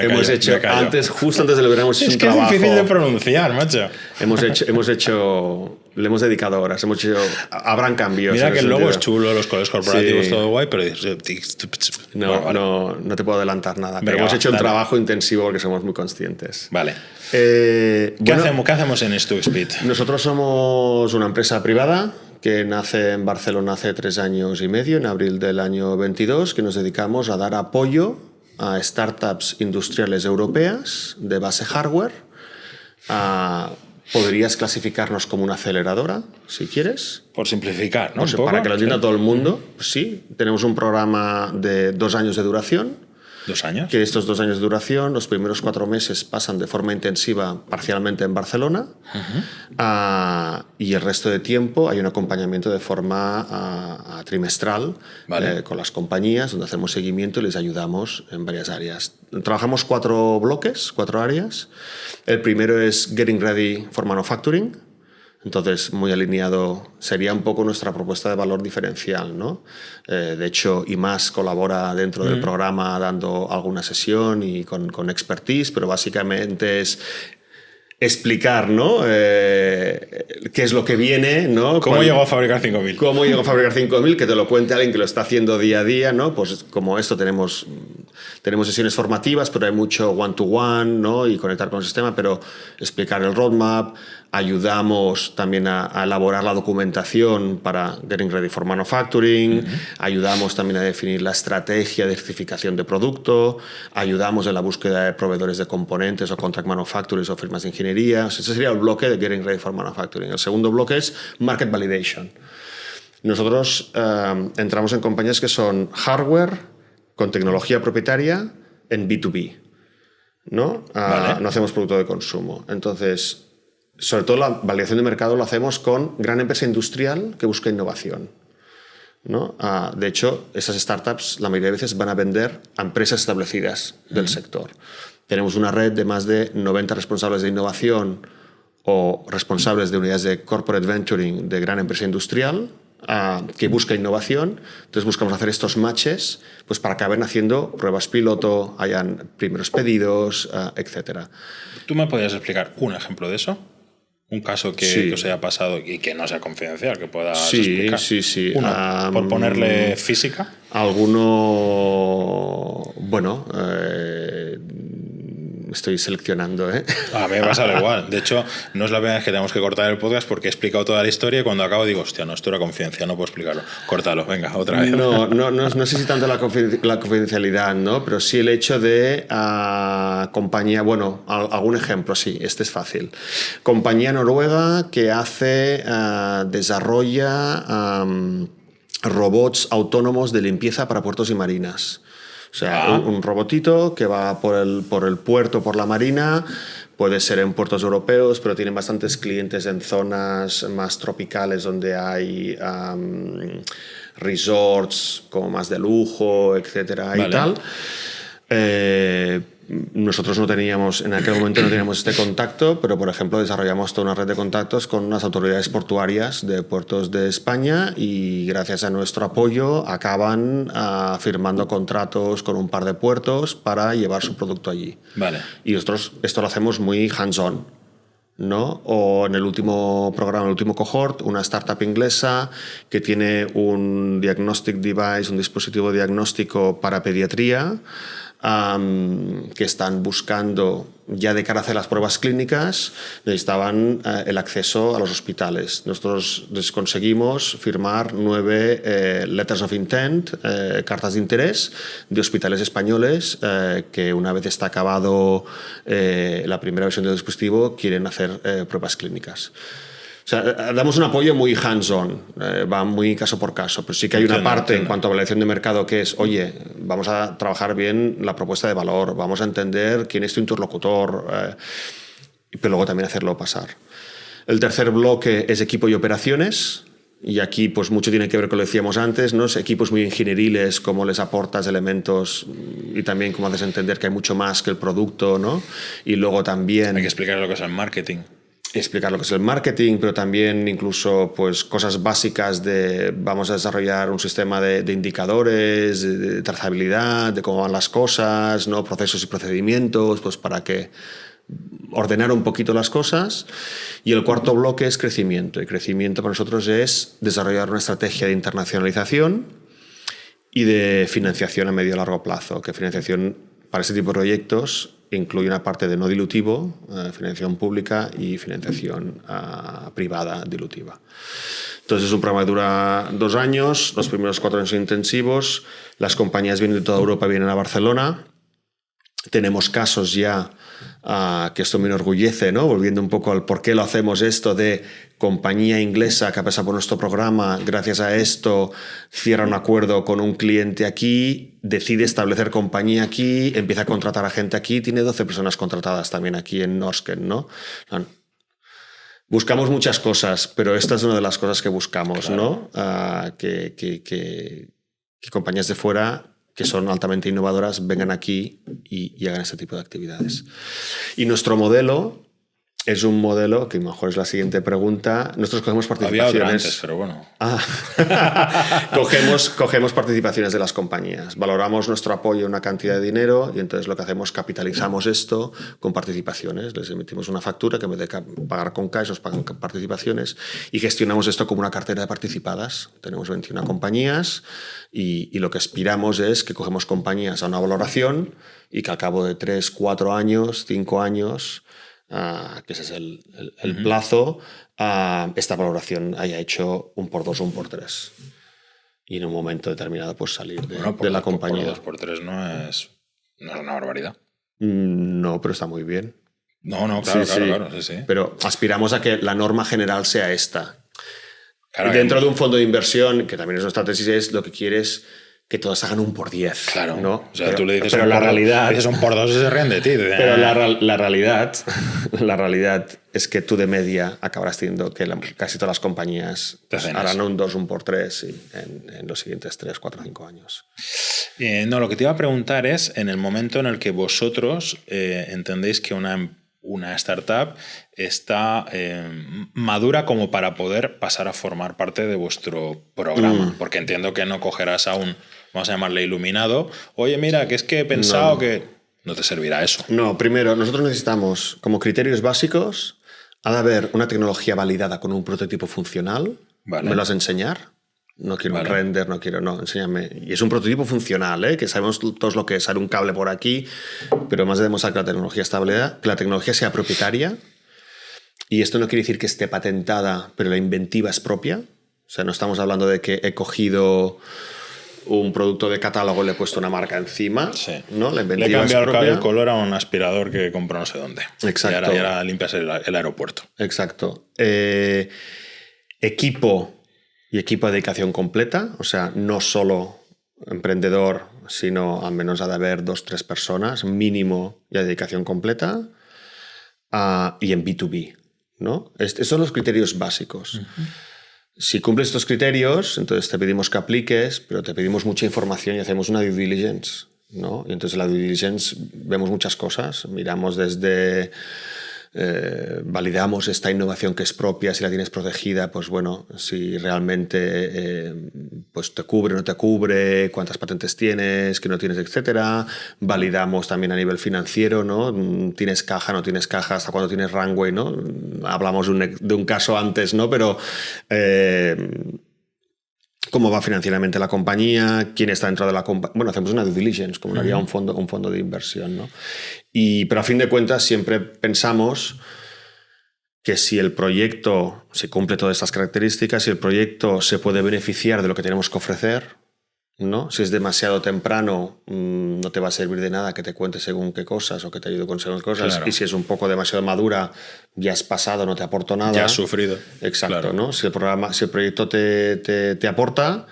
Justo antes del verano hemos hecho un trabajo. Es que es difícil de pronunciar, macho. Le hemos dedicado horas, habrán cambios. Mira que el logo es chulo, los colores corporativos, sí. Todo guay, pero no te puedo adelantar nada. Pero hemos hecho un trabajo intensivo porque somos muy conscientes. Vale. ¿Qué hacemos en East2Speed? Nosotros somos una empresa privada que nace en Barcelona hace 3 años y medio, en abril del año 22, que nos dedicamos a dar apoyo a startups industriales europeas de base hardware. Podrías clasificarnos como una aceleradora, si quieres. Por simplificar, ¿no? Para que lo entienda todo el mundo, sí. Tenemos un programa de 2 años de duración. 2 años. Que estos 2 años de duración, los primeros 4 meses pasan de forma intensiva parcialmente en Barcelona. Y el resto de tiempo hay un acompañamiento de forma trimestral, vale. Con las compañías, donde hacemos seguimiento y les ayudamos en varias áreas. Trabajamos 4 bloques, 4 áreas. El primero es Getting Ready for Manufacturing. Entonces, muy alineado, sería un poco nuestra propuesta de valor diferencial, ¿no? De hecho, IMAS colabora dentro del programa dando alguna sesión y con expertise, pero básicamente es explicar, ¿no? Qué es lo que viene, ¿no? ¿Cómo llegó a fabricar 5000? ¿Cómo llegó a fabricar 5000? Que te lo cuente alguien que lo está haciendo día a día, ¿no? Pues como esto tenemos sesiones formativas, pero hay mucho one-to-one, ¿no? Y conectar con el sistema, pero explicar el roadmap. Ayudamos también a elaborar la documentación para Getting Ready for Manufacturing. Ayudamos también a definir la estrategia de certificación de producto. Ayudamos en la búsqueda de proveedores de componentes o contract manufacturers o firmas de ingeniería. Ese sería el bloque de Getting Ready for Manufacturing. El segundo bloque es Market Validation. Nosotros entramos en compañías que son hardware con tecnología propietaria en B2B, ¿no? Vale. No hacemos producto de consumo. Entonces, sobre todo la validación de mercado lo hacemos con gran empresa industrial que busca innovación, ¿no? De hecho, esas startups la mayoría de veces van a vender a empresas establecidas del sector. Tenemos una red de más de 90 responsables de innovación o responsables de unidades de corporate venturing de gran empresa industrial que busca innovación. Entonces buscamos hacer estos matches pues, para que acaben haciendo pruebas piloto, hayan primeros pedidos, etcétera. ¿Tú me podrías explicar un ejemplo de eso? Un caso que os haya pasado y que no sea confidencial, que puedas explicar. Sí. Uno, por ponerle física. Alguno... Bueno... estoy seleccionando, ¿eh? A mí me pasa igual. De hecho, no es la primera vez que tenemos que cortar el podcast porque he explicado toda la historia y cuando acabo digo, hostia, no, esto era confidencial, no puedo explicarlo. Córtalo, venga, otra vez. No sé si tanto la confidencialidad, ¿no? Pero sí el hecho de compañía... Bueno, algún ejemplo, sí, este es fácil. Compañía noruega que desarrolla robots autónomos de limpieza para puertos y marinas. O sea, un robotito que va por el puerto, por la marina, puede ser en puertos europeos, pero tienen bastantes clientes en zonas más tropicales donde hay resorts como más de lujo, etcétera, y tal. nosotros no teníamos, en aquel momento no teníamos este contacto, pero por ejemplo desarrollamos toda una red de contactos con las autoridades portuarias de puertos de España y gracias a nuestro apoyo acaban firmando contratos con un par de puertos para llevar su producto allí. Vale. Y nosotros esto lo hacemos muy hands-on, ¿no? O en el último programa, el último cohort, una startup inglesa que tiene un diagnostic device, un dispositivo diagnóstico para pediatría, que están buscando, ya de cara a hacer las pruebas clínicas, necesitaban el acceso a los hospitales. Nosotros les conseguimos firmar 9 letters of intent, cartas de interés, de hospitales españoles que una vez está acabado la primera versión del dispositivo quieren hacer pruebas clínicas. O sea, damos un apoyo muy hands-on, va muy caso por caso, pero sí que hay una parte en cuanto a valoración de mercado que es, oye, vamos a trabajar bien la propuesta de valor, vamos a entender quién es tu interlocutor, pero luego también hacerlo pasar. El tercer bloque es equipo y operaciones, y aquí pues mucho tiene que ver con lo que decíamos antes, ¿no? Equipos muy ingenieriles, cómo les aportas elementos y también cómo haces entender que hay mucho más que el producto, ¿no? Y luego también... Hay que explicar lo que es el marketing. Explicar lo que es el marketing, pero también incluso pues, cosas básicas de vamos a desarrollar un sistema de indicadores, de trazabilidad, de cómo van las cosas, ¿no? Procesos y procedimientos, pues para que ordenar un poquito las cosas. Y el cuarto bloque es crecimiento. Y crecimiento para nosotros es desarrollar una estrategia de internacionalización y de financiación a medio y largo plazo, que financiación para este tipo de proyectos incluye una parte de no dilutivo, financiación pública y financiación privada dilutiva. Entonces es un programa que dura 2 años, los primeros 4 años son intensivos, las compañías vienen de toda Europa, vienen a Barcelona. Tenemos casos ya que esto me enorgullece, ¿no? Volviendo un poco al por qué lo hacemos esto de compañía inglesa que ha pasado por nuestro programa, gracias a esto cierra un acuerdo con un cliente aquí, decide establecer compañía aquí, empieza a contratar a gente aquí, tiene 12 personas contratadas también aquí en Norsken, ¿no? Buscamos muchas cosas, pero esta es una de las cosas que buscamos, claro. ¿No? Que compañías de fuera que son altamente innovadoras vengan aquí y hagan este tipo de actividades. Y nuestro modelo es un modelo, que a lo mejor es la siguiente pregunta, nosotros cogemos participaciones... Había otra antes, pero bueno. Cogemos participaciones de las compañías, valoramos nuestro apoyo en una cantidad de dinero y entonces lo que hacemos, capitalizamos esto con participaciones, les emitimos una factura que en vez de pagar con cash nos pagan participaciones y gestionamos esto como una cartera de participadas. Tenemos 21 compañías y lo que aspiramos es que cogemos compañías a una valoración y que al cabo de 3, 4 años, 5 años... que ese es el plazo, esta valoración haya hecho 1 por 2 o 1 por 3 y en un momento determinado pues salir de la compañía. 2 por 3 no es una barbaridad. No, pero está muy bien. No, claro, sí. Pero aspiramos a que la norma general sea esta. Claro, dentro de un fondo de inversión, que también es nuestra tesis, es lo que quieres que todos hagan 1 por 10. Claro. ¿no? O sea, tú le dices pero la realidad... Dices 1 por 2 y se ríen de ti. Pero la realidad es que tú de media acabarás teniendo que casi todas las compañías harán un 2, 1 por 3 en los siguientes 3, 4, 5 años. No, lo que te iba a preguntar es, en el momento en el que vosotros entendéis que una startup está madura como para poder pasar a formar parte de vuestro programa. Porque entiendo que no cogerás a un, vamos a llamarle iluminado, oye, mira, que es que he pensado que... No te servirá eso. No, primero, nosotros necesitamos, como criterios básicos, ha de haber una tecnología validada con un prototipo funcional. Vale. ¿Me lo vas a enseñar? No quiero un render, enséñame. Y es un prototipo funcional, que sabemos todos lo que es, sale un cable por aquí, pero más de demostrar que la tecnología está validada, que la tecnología sea propietaria. Y esto no quiere decir que esté patentada, pero la inventiva es propia. O sea, no estamos hablando de que he cogido un producto de catálogo y le he puesto una marca encima. Sí. ¿No? La inventiva le he cambiado el color a un aspirador que compro no sé dónde. Exacto. Y ahora limpias el aeropuerto. Exacto. Equipo y equipo de dedicación completa. O sea, no solo emprendedor, sino al menos ha de haber 2, 3 personas, mínimo, y a dedicación completa. Y en B2B, ¿no? Estos son los criterios básicos. Si cumples estos criterios, entonces te pedimos que apliques, pero te pedimos mucha información y hacemos una due diligence. ¿no? Y entonces en la due diligence vemos muchas cosas. Miramos desde... validamos esta innovación que es propia, si la tienes protegida, pues bueno, si realmente pues te cubre o no te cubre, cuántas patentes tienes, qué no tienes, etcétera. Validamos también a nivel financiero, ¿no? ¿Tienes caja, no tienes caja, hasta cuándo tienes runway, ¿no? Hablamos de un caso antes, ¿no? Pero cómo va financieramente la compañía, quién está dentro de la compañía. Bueno, hacemos una due diligence, como lo haría un fondo de inversión, ¿no? Pero a fin de cuentas siempre pensamos que si el proyecto se cumple todas estas características, si el proyecto se puede beneficiar de lo que tenemos que ofrecer, ¿no? Si es demasiado temprano, no te va a servir de nada que te cuente según qué cosas o que te ayude con según qué cosas. Claro. Y si es un poco demasiado madura, ya has pasado, no te aporto nada. Ya has sufrido. Exacto, claro. ¿no? Si el proyecto te aporta,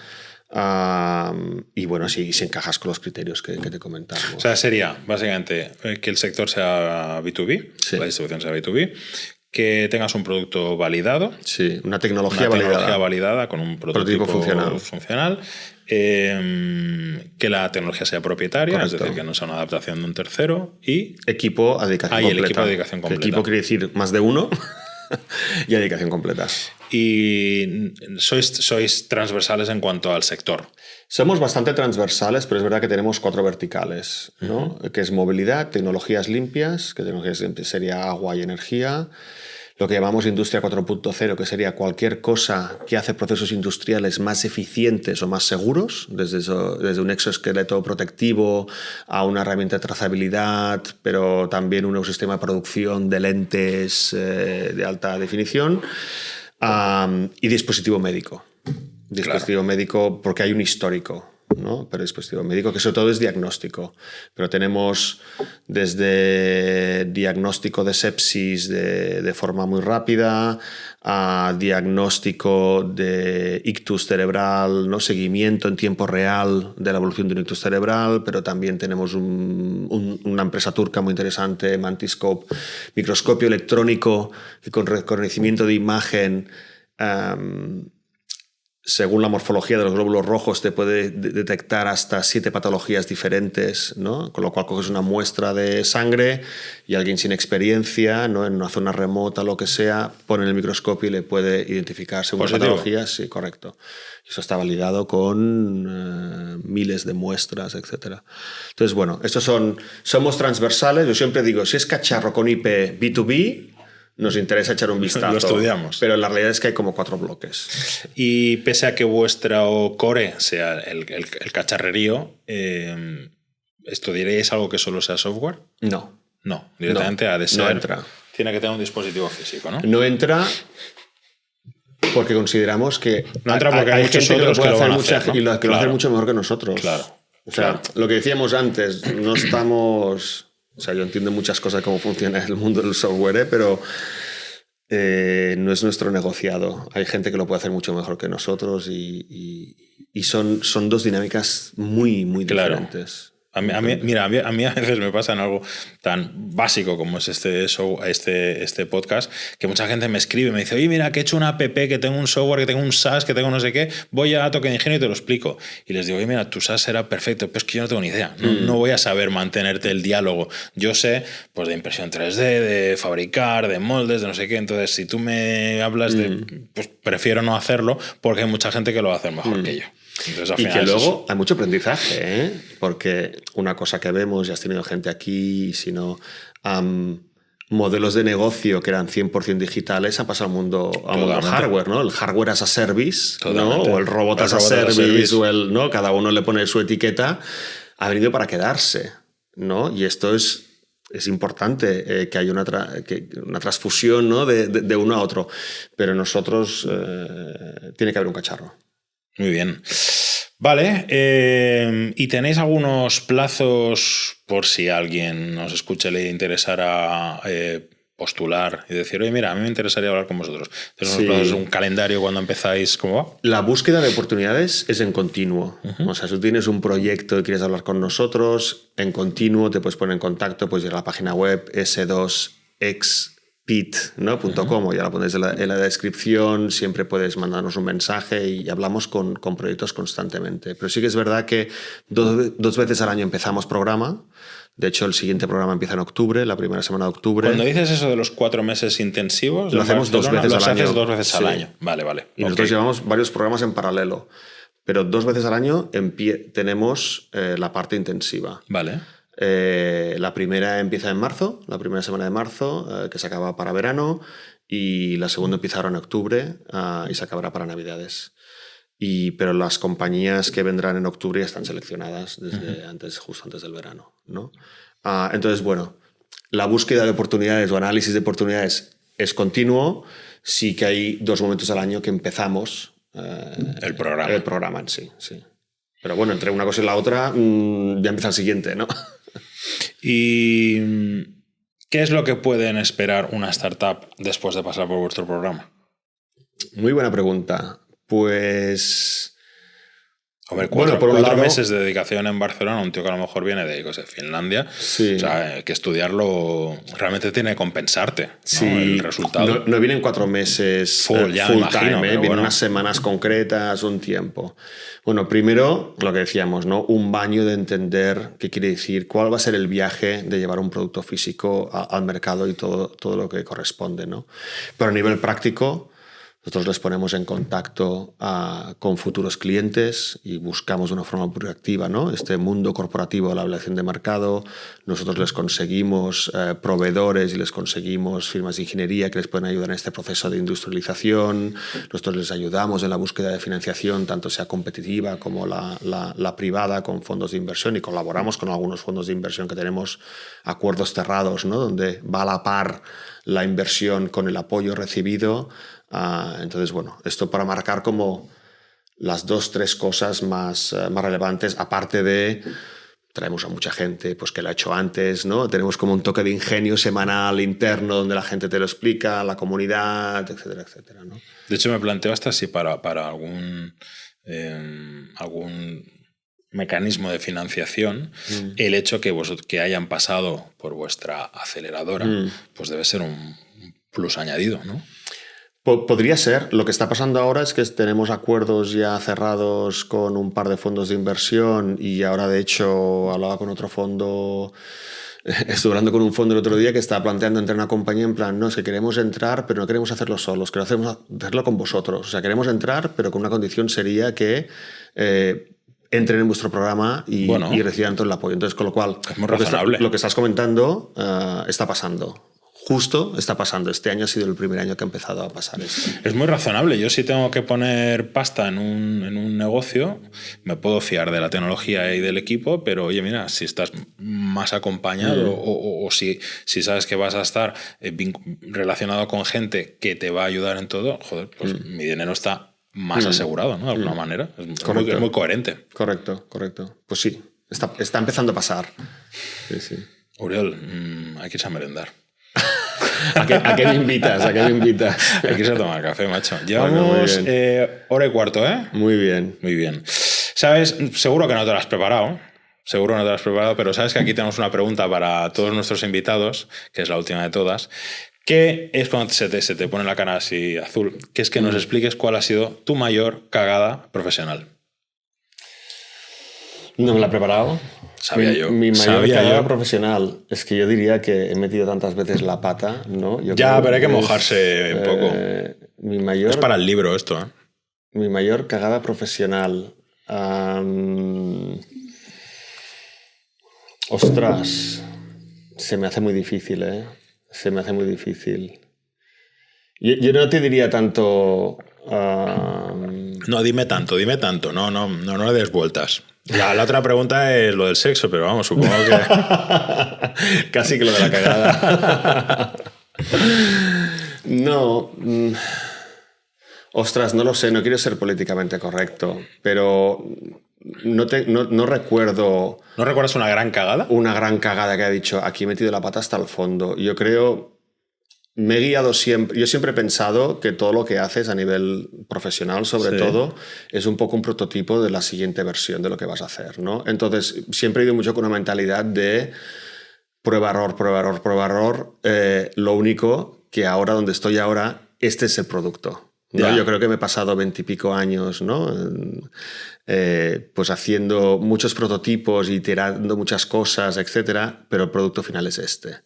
y bueno, si encajas con los criterios que te comentamos. O sea, sería básicamente que el sector sea B2B, sí. La distribución sea B2B, que tengas un producto validado. Sí, una tecnología validada con un prototipo funcional. Que la tecnología sea propietaria, correcto. Es decir, que no sea una adaptación de un tercero. Y equipo a dedicación completa. El equipo a dedicación completa. Equipo quiere decir más de uno y a dedicación completa. Y sois transversales en cuanto al sector. Somos bastante transversales, pero es verdad que tenemos 4 verticales, ¿no? Que es movilidad, tecnologías limpias, que tecnologías limpias sería agua y energía, lo que llamamos industria 4.0, que sería cualquier cosa que hace procesos industriales más eficientes o más seguros, desde un exoesqueleto protectivo a una herramienta de trazabilidad, pero también un ecosistema de producción de lentes de alta definición, y dispositivo médico. Dispositivo médico, porque hay un histórico, ¿no? Pero dispositivo médico, que sobre todo es diagnóstico. Pero tenemos desde diagnóstico de sepsis de forma muy rápida, a diagnóstico de ictus cerebral, ¿no? Seguimiento en tiempo real de la evolución de un ictus cerebral, pero también tenemos una empresa turca muy interesante, Mantiscope, microscopio electrónico, que con reconocimiento de imagen, según la morfología de los glóbulos rojos, te puede detectar hasta 7 patologías diferentes, ¿no? Con lo cual coges una muestra de sangre y alguien sin experiencia, ¿no? En una zona remota, lo que sea, pone el microscopio y le puede identificar según patologías. Sí, correcto. Eso está validado con miles de muestras, etc. Entonces, bueno, somos transversales. Yo siempre digo, si es cacharro con IP B2B, nos interesa echar un vistazo. Lo estudiamos. Pero la realidad es que hay como 4 bloques. Y pese a que vuestro core sea el cacharrerío, ¿estudiaréis algo que solo sea software? No. No, directamente ha de ser. No entra. Tiene que tener un dispositivo físico, ¿no? No entra porque consideramos que no entra porque hay muchos gente otros que lo puede hacer, hacer, ¿no? Y que lo hace mucho mejor que nosotros. Claro. O sea, lo que decíamos antes, no estamos... O sea, yo entiendo muchas cosas de cómo funciona el mundo del software, pero no es nuestro negociado. Hay gente que lo puede hacer mucho mejor que nosotros y son 2 dinámicas muy, muy diferentes. A mí a veces me pasa en algo tan básico como es este podcast, que mucha gente me escribe y me dice, oye, mira, que he hecho una app, que tengo un software, que tengo un SaaS, que tengo no sé qué, voy a Token Ingenio y te lo explico. Y les digo, oye, mira, tu SaaS será perfecto, pero es que yo no tengo ni idea. No voy a saber mantenerte el diálogo. Yo sé pues de impresión 3D, de fabricar, de moldes, de no sé qué. Entonces, si tú me hablas pues prefiero no hacerlo porque hay mucha gente que lo va a hacer mejor que yo. Entonces, y que luego hay mucho aprendizaje, ¿eh? Porque una cosa que vemos, ya has tenido gente aquí, sino modelos de negocio que eran 100% digitales han pasado al mundo hardware, ¿no? El hardware as a service, ¿no? O el robot as a service, o el, ¿no? Cada uno le pone su etiqueta, ha venido para quedarse, ¿no? Y esto es importante, que haya una transfusión, ¿no? de uno a otro. Pero nosotros tiene que haber un cacharro. Muy bien. Vale. ¿Y tenéis algunos plazos por si alguien nos escuche le interesara postular y decir, oye, mira, a mí me interesaría hablar con vosotros? ¿Tenéis unos plazos, un calendario cuando empezáis? ¿Cómo va? La búsqueda de oportunidades es en continuo. O sea, si tú tienes un proyecto y quieres hablar con nosotros, en continuo te puedes poner en contacto, puedes ir a la página web S2X pit, ¿no? .com, ya lo ponéis en la descripción, siempre puedes mandarnos un mensaje y hablamos con proyectos constantemente. Pero sí que es verdad que dos veces al año empezamos programa. De hecho, el siguiente programa empieza en octubre, la primera semana de octubre. Cuando dices eso de los 4 meses intensivos, lo hacemos dos veces al año. Haces 2 veces al Sí. año. Vale. Y nosotros llevamos varios programas en paralelo. Pero 2 veces al año tenemos la parte intensiva. Vale. La primera empieza en marzo, la primera semana de marzo, que se acaba para verano, y la segunda empieza ahora en octubre y se acabará para Navidades. Pero las compañías que vendrán en octubre ya están seleccionadas desde justo antes del verano, ¿no? Entonces, bueno, la búsqueda de oportunidades o análisis de oportunidades es continuo. Sí que hay 2 momentos al año que empezamos el programa en sí. Pero bueno, entre una cosa y la otra ya empieza el siguiente, ¿no? ¿Y qué es lo que pueden esperar una startup después de pasar por vuestro programa? Muy buena pregunta. Pues... Hombre, 4 meses de dedicación en Barcelona, un tío que a lo mejor viene de Finlandia, sí. O sea, hay que estudiarlo, realmente tiene que compensarte, ¿no? Sí. El resultado. No vienen 4 meses full time, vienen unas semanas concretas, un tiempo. Bueno, primero, lo que decíamos, ¿no? Un baño de entender qué quiere decir, cuál va a ser el viaje de llevar un producto físico al mercado y todo lo que corresponde, ¿no? Pero a nivel práctico, nosotros les ponemos en contacto con futuros clientes y buscamos de una forma proactiva, ¿no? Este mundo corporativo de la evaluación de mercado. Nosotros les conseguimos proveedores y les conseguimos firmas de ingeniería que les pueden ayudar en este proceso de industrialización. Nosotros les ayudamos en la búsqueda de financiación, tanto sea competitiva como la privada, con fondos de inversión, y colaboramos con algunos fondos de inversión que tenemos acuerdos cerrados, ¿no? Donde va a la par la inversión con el apoyo recibido. Entonces, bueno, esto para marcar como las 2-3 cosas más relevantes, aparte de traemos a mucha gente pues, que lo ha hecho antes, ¿no? Tenemos como un toque de ingenio semanal interno donde la gente te lo explica, la comunidad, etcétera, etcétera, ¿no? De hecho, me planteo hasta si para algún mecanismo de financiación, el hecho que hayan pasado por vuestra aceleradora, pues debe ser un plus añadido, ¿no? Podría ser. Lo que está pasando ahora es que tenemos acuerdos ya cerrados con un par de fondos de inversión y ahora, de hecho, hablaba con otro fondo, estuve hablando con un fondo el otro día que estaba planteando entrar en una compañía en plan, no, es que queremos entrar, pero no queremos hacerlo solos, queremos hacerlo con vosotros. O sea, queremos entrar, pero con una condición sería que entren en vuestro programa y reciban todo el apoyo. Entonces, con lo cual, es muy razonable. Lo que estás comentando está pasando. Justo está pasando. Este año ha sido el primer año que ha empezado a pasar esto. Es muy razonable. Yo, si tengo que poner pasta en un negocio, me puedo fiar de la tecnología y del equipo, pero oye, mira, si estás más acompañado o si sabes que vas a estar relacionado con gente que te va a ayudar en todo, joder, pues mi dinero está más asegurado, ¿no? De alguna manera. Es muy coherente. Correcto. Pues sí, está empezando a pasar. Sí. Uriol, hay que irse a merendar. ¿A qué me invitas? Hay que irse a tomar café, macho. Llevamos hora y cuarto, ¿eh? Muy bien. Muy bien. ¿Sabes? Seguro que no te lo has preparado. Pero sabes que aquí tenemos una pregunta para todos nuestros invitados, que es la última de todas, que es cuando se te pone la cara así azul, que es que nos expliques cuál ha sido tu mayor cagada profesional. No me la he preparado. Sabía yo. Mi mayor cagada profesional es que yo diría que he metido tantas veces la pata, ¿no? Pero hay que mojarse un poco. Es para el libro esto, ¿eh? Mi mayor cagada profesional. Ostras, se me hace muy difícil, ¿eh? Se me hace muy difícil. Yo no te diría tanto... No, dime tanto. No le des vueltas. La otra pregunta es lo del sexo, pero vamos, supongo que... Casi que lo de la cagada. No. Ostras, no lo sé, no quiero ser políticamente correcto, pero no recuerdo... ¿No recuerdas una gran cagada? Una gran cagada que ha dicho, aquí he metido la pata hasta el fondo. Yo creo... Me he guiado siempre, yo siempre he pensado que todo lo que haces a nivel profesional, sobre todo, es un poco un prototipo de la siguiente versión de lo que vas a hacer, ¿no? Entonces, siempre he ido mucho con una mentalidad de prueba, error. Lo único que ahora, donde estoy ahora, este es el producto, ¿no? Ya. Yo creo que me he pasado 20 y pico años, ¿no? Pues haciendo muchos prototipos, iterando muchas cosas, etcétera, pero el producto final es este,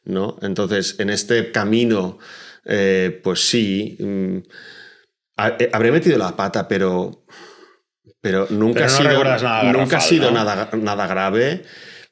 ¿no? Entonces, en este camino, pues sí, habré metido la pata, pero nunca Pero no recuerdas nada nunca ha garrafal, sido ¿no? nada grave.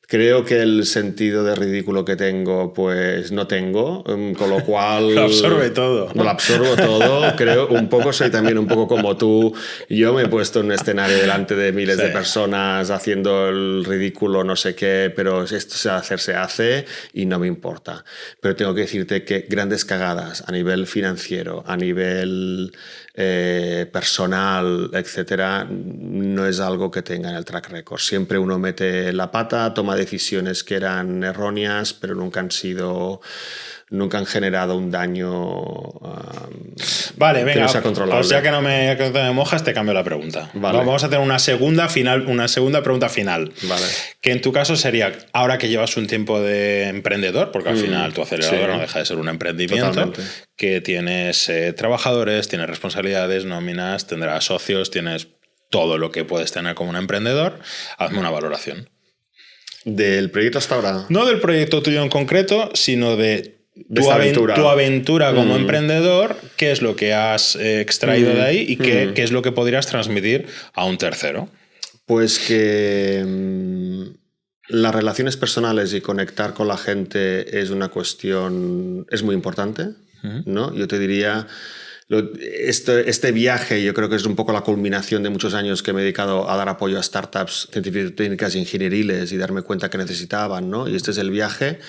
Creo que el sentido de ridículo que tengo, pues no tengo, con lo cual... Lo absorbe todo. Lo absorbo todo. Creo, un poco soy también un poco como tú. Yo me he puesto en un escenario delante de miles de personas haciendo el ridículo, no sé qué, pero esto se hace y no me importa. Pero tengo que decirte que grandes cagadas a nivel financiero, a nivel personal, etcétera, no es algo que tenga en el track record. Siempre uno mete la pata, toma decisiones que eran erróneas, pero nunca han generado un daño Vale, que venga, no sea controlable. pues ya que no me mojas, te cambio la pregunta. Vale. Vamos a hacer una segunda pregunta final. Vale. Que en tu caso sería, ahora que llevas un tiempo de emprendedor, porque al final tu acelerador no deja de ser un emprendimiento, Totalmente. que tienes trabajadores, tienes responsabilidades, nóminas, tendrás socios, tienes todo lo que puedes tener como un emprendedor, hazme una valoración. ¿Del proyecto hasta ahora? No del proyecto tuyo en concreto, sino de esta aventura. Tu aventura como emprendedor, qué es lo que has extraído de ahí y qué es lo que podrías transmitir a un tercero. Pues que las relaciones personales y conectar con la gente es una cuestión, es muy importante, ¿no? Yo te diría, este viaje yo creo que es un poco la culminación de muchos años que me he dedicado a dar apoyo a startups científico-técnicas e ingenieriles y darme cuenta que necesitaban, ¿no? Y este es el viaje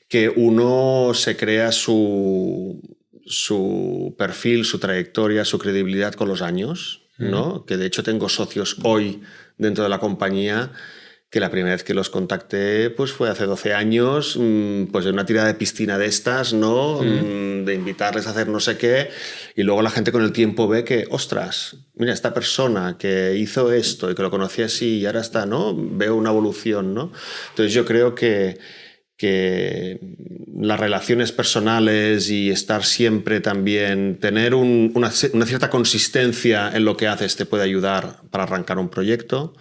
que uno se crea su perfil, su trayectoria, su credibilidad con los años, ¿no? Que de hecho tengo socios hoy dentro de la compañía que la primera vez que los contacté pues fue hace 12 años, pues en una tirada de piscina de estas, ¿no? De invitarles a hacer no sé qué, y luego la gente con el tiempo ve que, ostras, mira, esta persona que hizo esto y que lo conocía así y ahora está, ¿no? Veo una evolución, ¿no? Entonces yo creo que las relaciones personales y estar siempre también, tener una cierta consistencia en lo que haces te puede ayudar para arrancar un proyecto.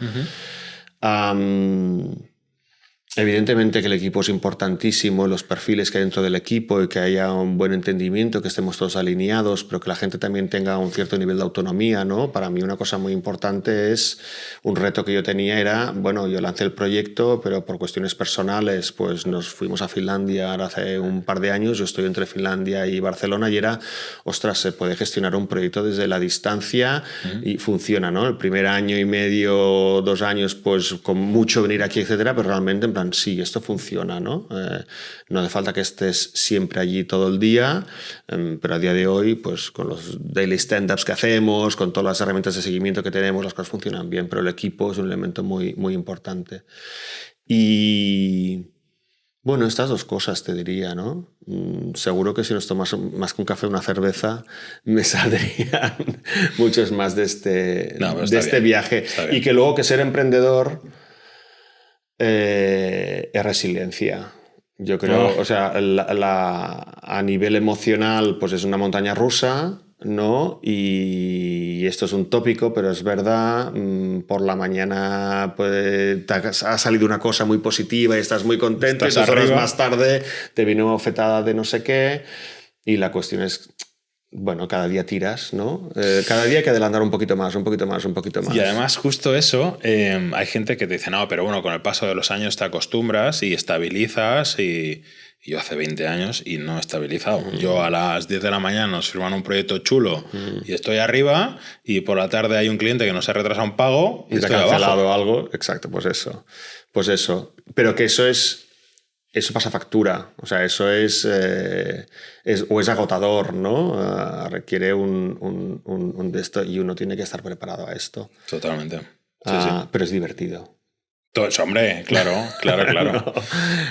Evidentemente que el equipo es importantísimo, los perfiles que hay dentro del equipo y que haya un buen entendimiento, que estemos todos alineados, pero que la gente también tenga un cierto nivel de autonomía, ¿no? Para mí una cosa muy importante es, un reto que yo tenía era, bueno, yo lancé el proyecto, pero por cuestiones personales, pues nos fuimos a Finlandia hace un par de años, yo estoy entre Finlandia y Barcelona y era, ostras, se puede gestionar un proyecto desde la distancia y funciona, ¿no? El primer año y medio, 2 años, pues con mucho venir aquí, etcétera, pero realmente en plan, sí, esto funciona, ¿no? No hace falta que estés siempre allí todo el día, pero a día de hoy, pues con los daily stand-ups que hacemos, con todas las herramientas de seguimiento que tenemos, las cosas funcionan bien, pero el equipo es un elemento muy, muy importante. Y bueno, estas dos cosas te diría, ¿no? Seguro que si nos tomas más que un café o una cerveza, me saldrían muchos más de este viaje. Y que luego que ser emprendedor es resiliencia. Yo creo, o sea, a nivel emocional, pues es una montaña rusa, ¿no? Y esto es un tópico, pero es verdad. Por la mañana pues, ha salido una cosa muy positiva y estás muy contento, y 2 horas más tarde te viene una bofetada de no sé qué. Y la cuestión es, bueno, cada día tiras, ¿no? Cada día hay que adelantar un poquito más, un poquito más, un poquito más. Y además justo eso, hay gente que te dice, no, pero bueno, con el paso de los años te acostumbras y estabilizas y yo hace 20 años y no he estabilizado. Yo a las 10 de la mañana nos firman un proyecto chulo y estoy arriba y por la tarde hay un cliente que nos ha retrasado un pago y te ha cancelado algo. Exacto, pues eso. Pues eso. Pero que eso pasa factura, o sea, eso es agotador, ¿no? Requiere un de esto y uno tiene que estar preparado a esto. Totalmente. Sí. Pero es divertido. Todo eso, hombre, claro. No.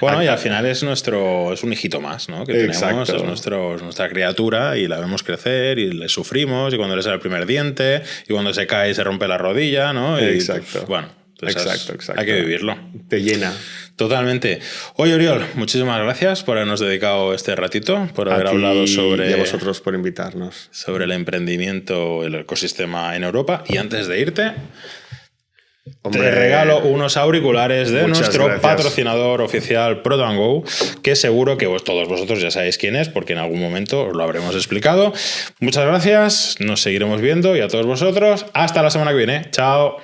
Bueno, y al final es un hijito más, ¿no? Que tenemos, es nuestra criatura y la vemos crecer y le sufrimos y cuando le sale el primer diente y cuando se cae y se rompe la rodilla, ¿no? Y, exacto. Pues, bueno, Exacto. Hay que vivirlo. Te llena. Totalmente. Oye, Oriol, muchísimas gracias por habernos dedicado este ratito, por haber hablado sobre... Y a vosotros por invitarnos. Sobre el emprendimiento, el ecosistema en Europa. Y antes de irte... Hombre, te regalo unos auriculares de nuestro patrocinador oficial Proto & Go, que seguro que todos vosotros ya sabéis quién es, porque en algún momento os lo habremos explicado. Muchas gracias, nos seguiremos viendo y a todos vosotros, hasta la semana que viene. Chao.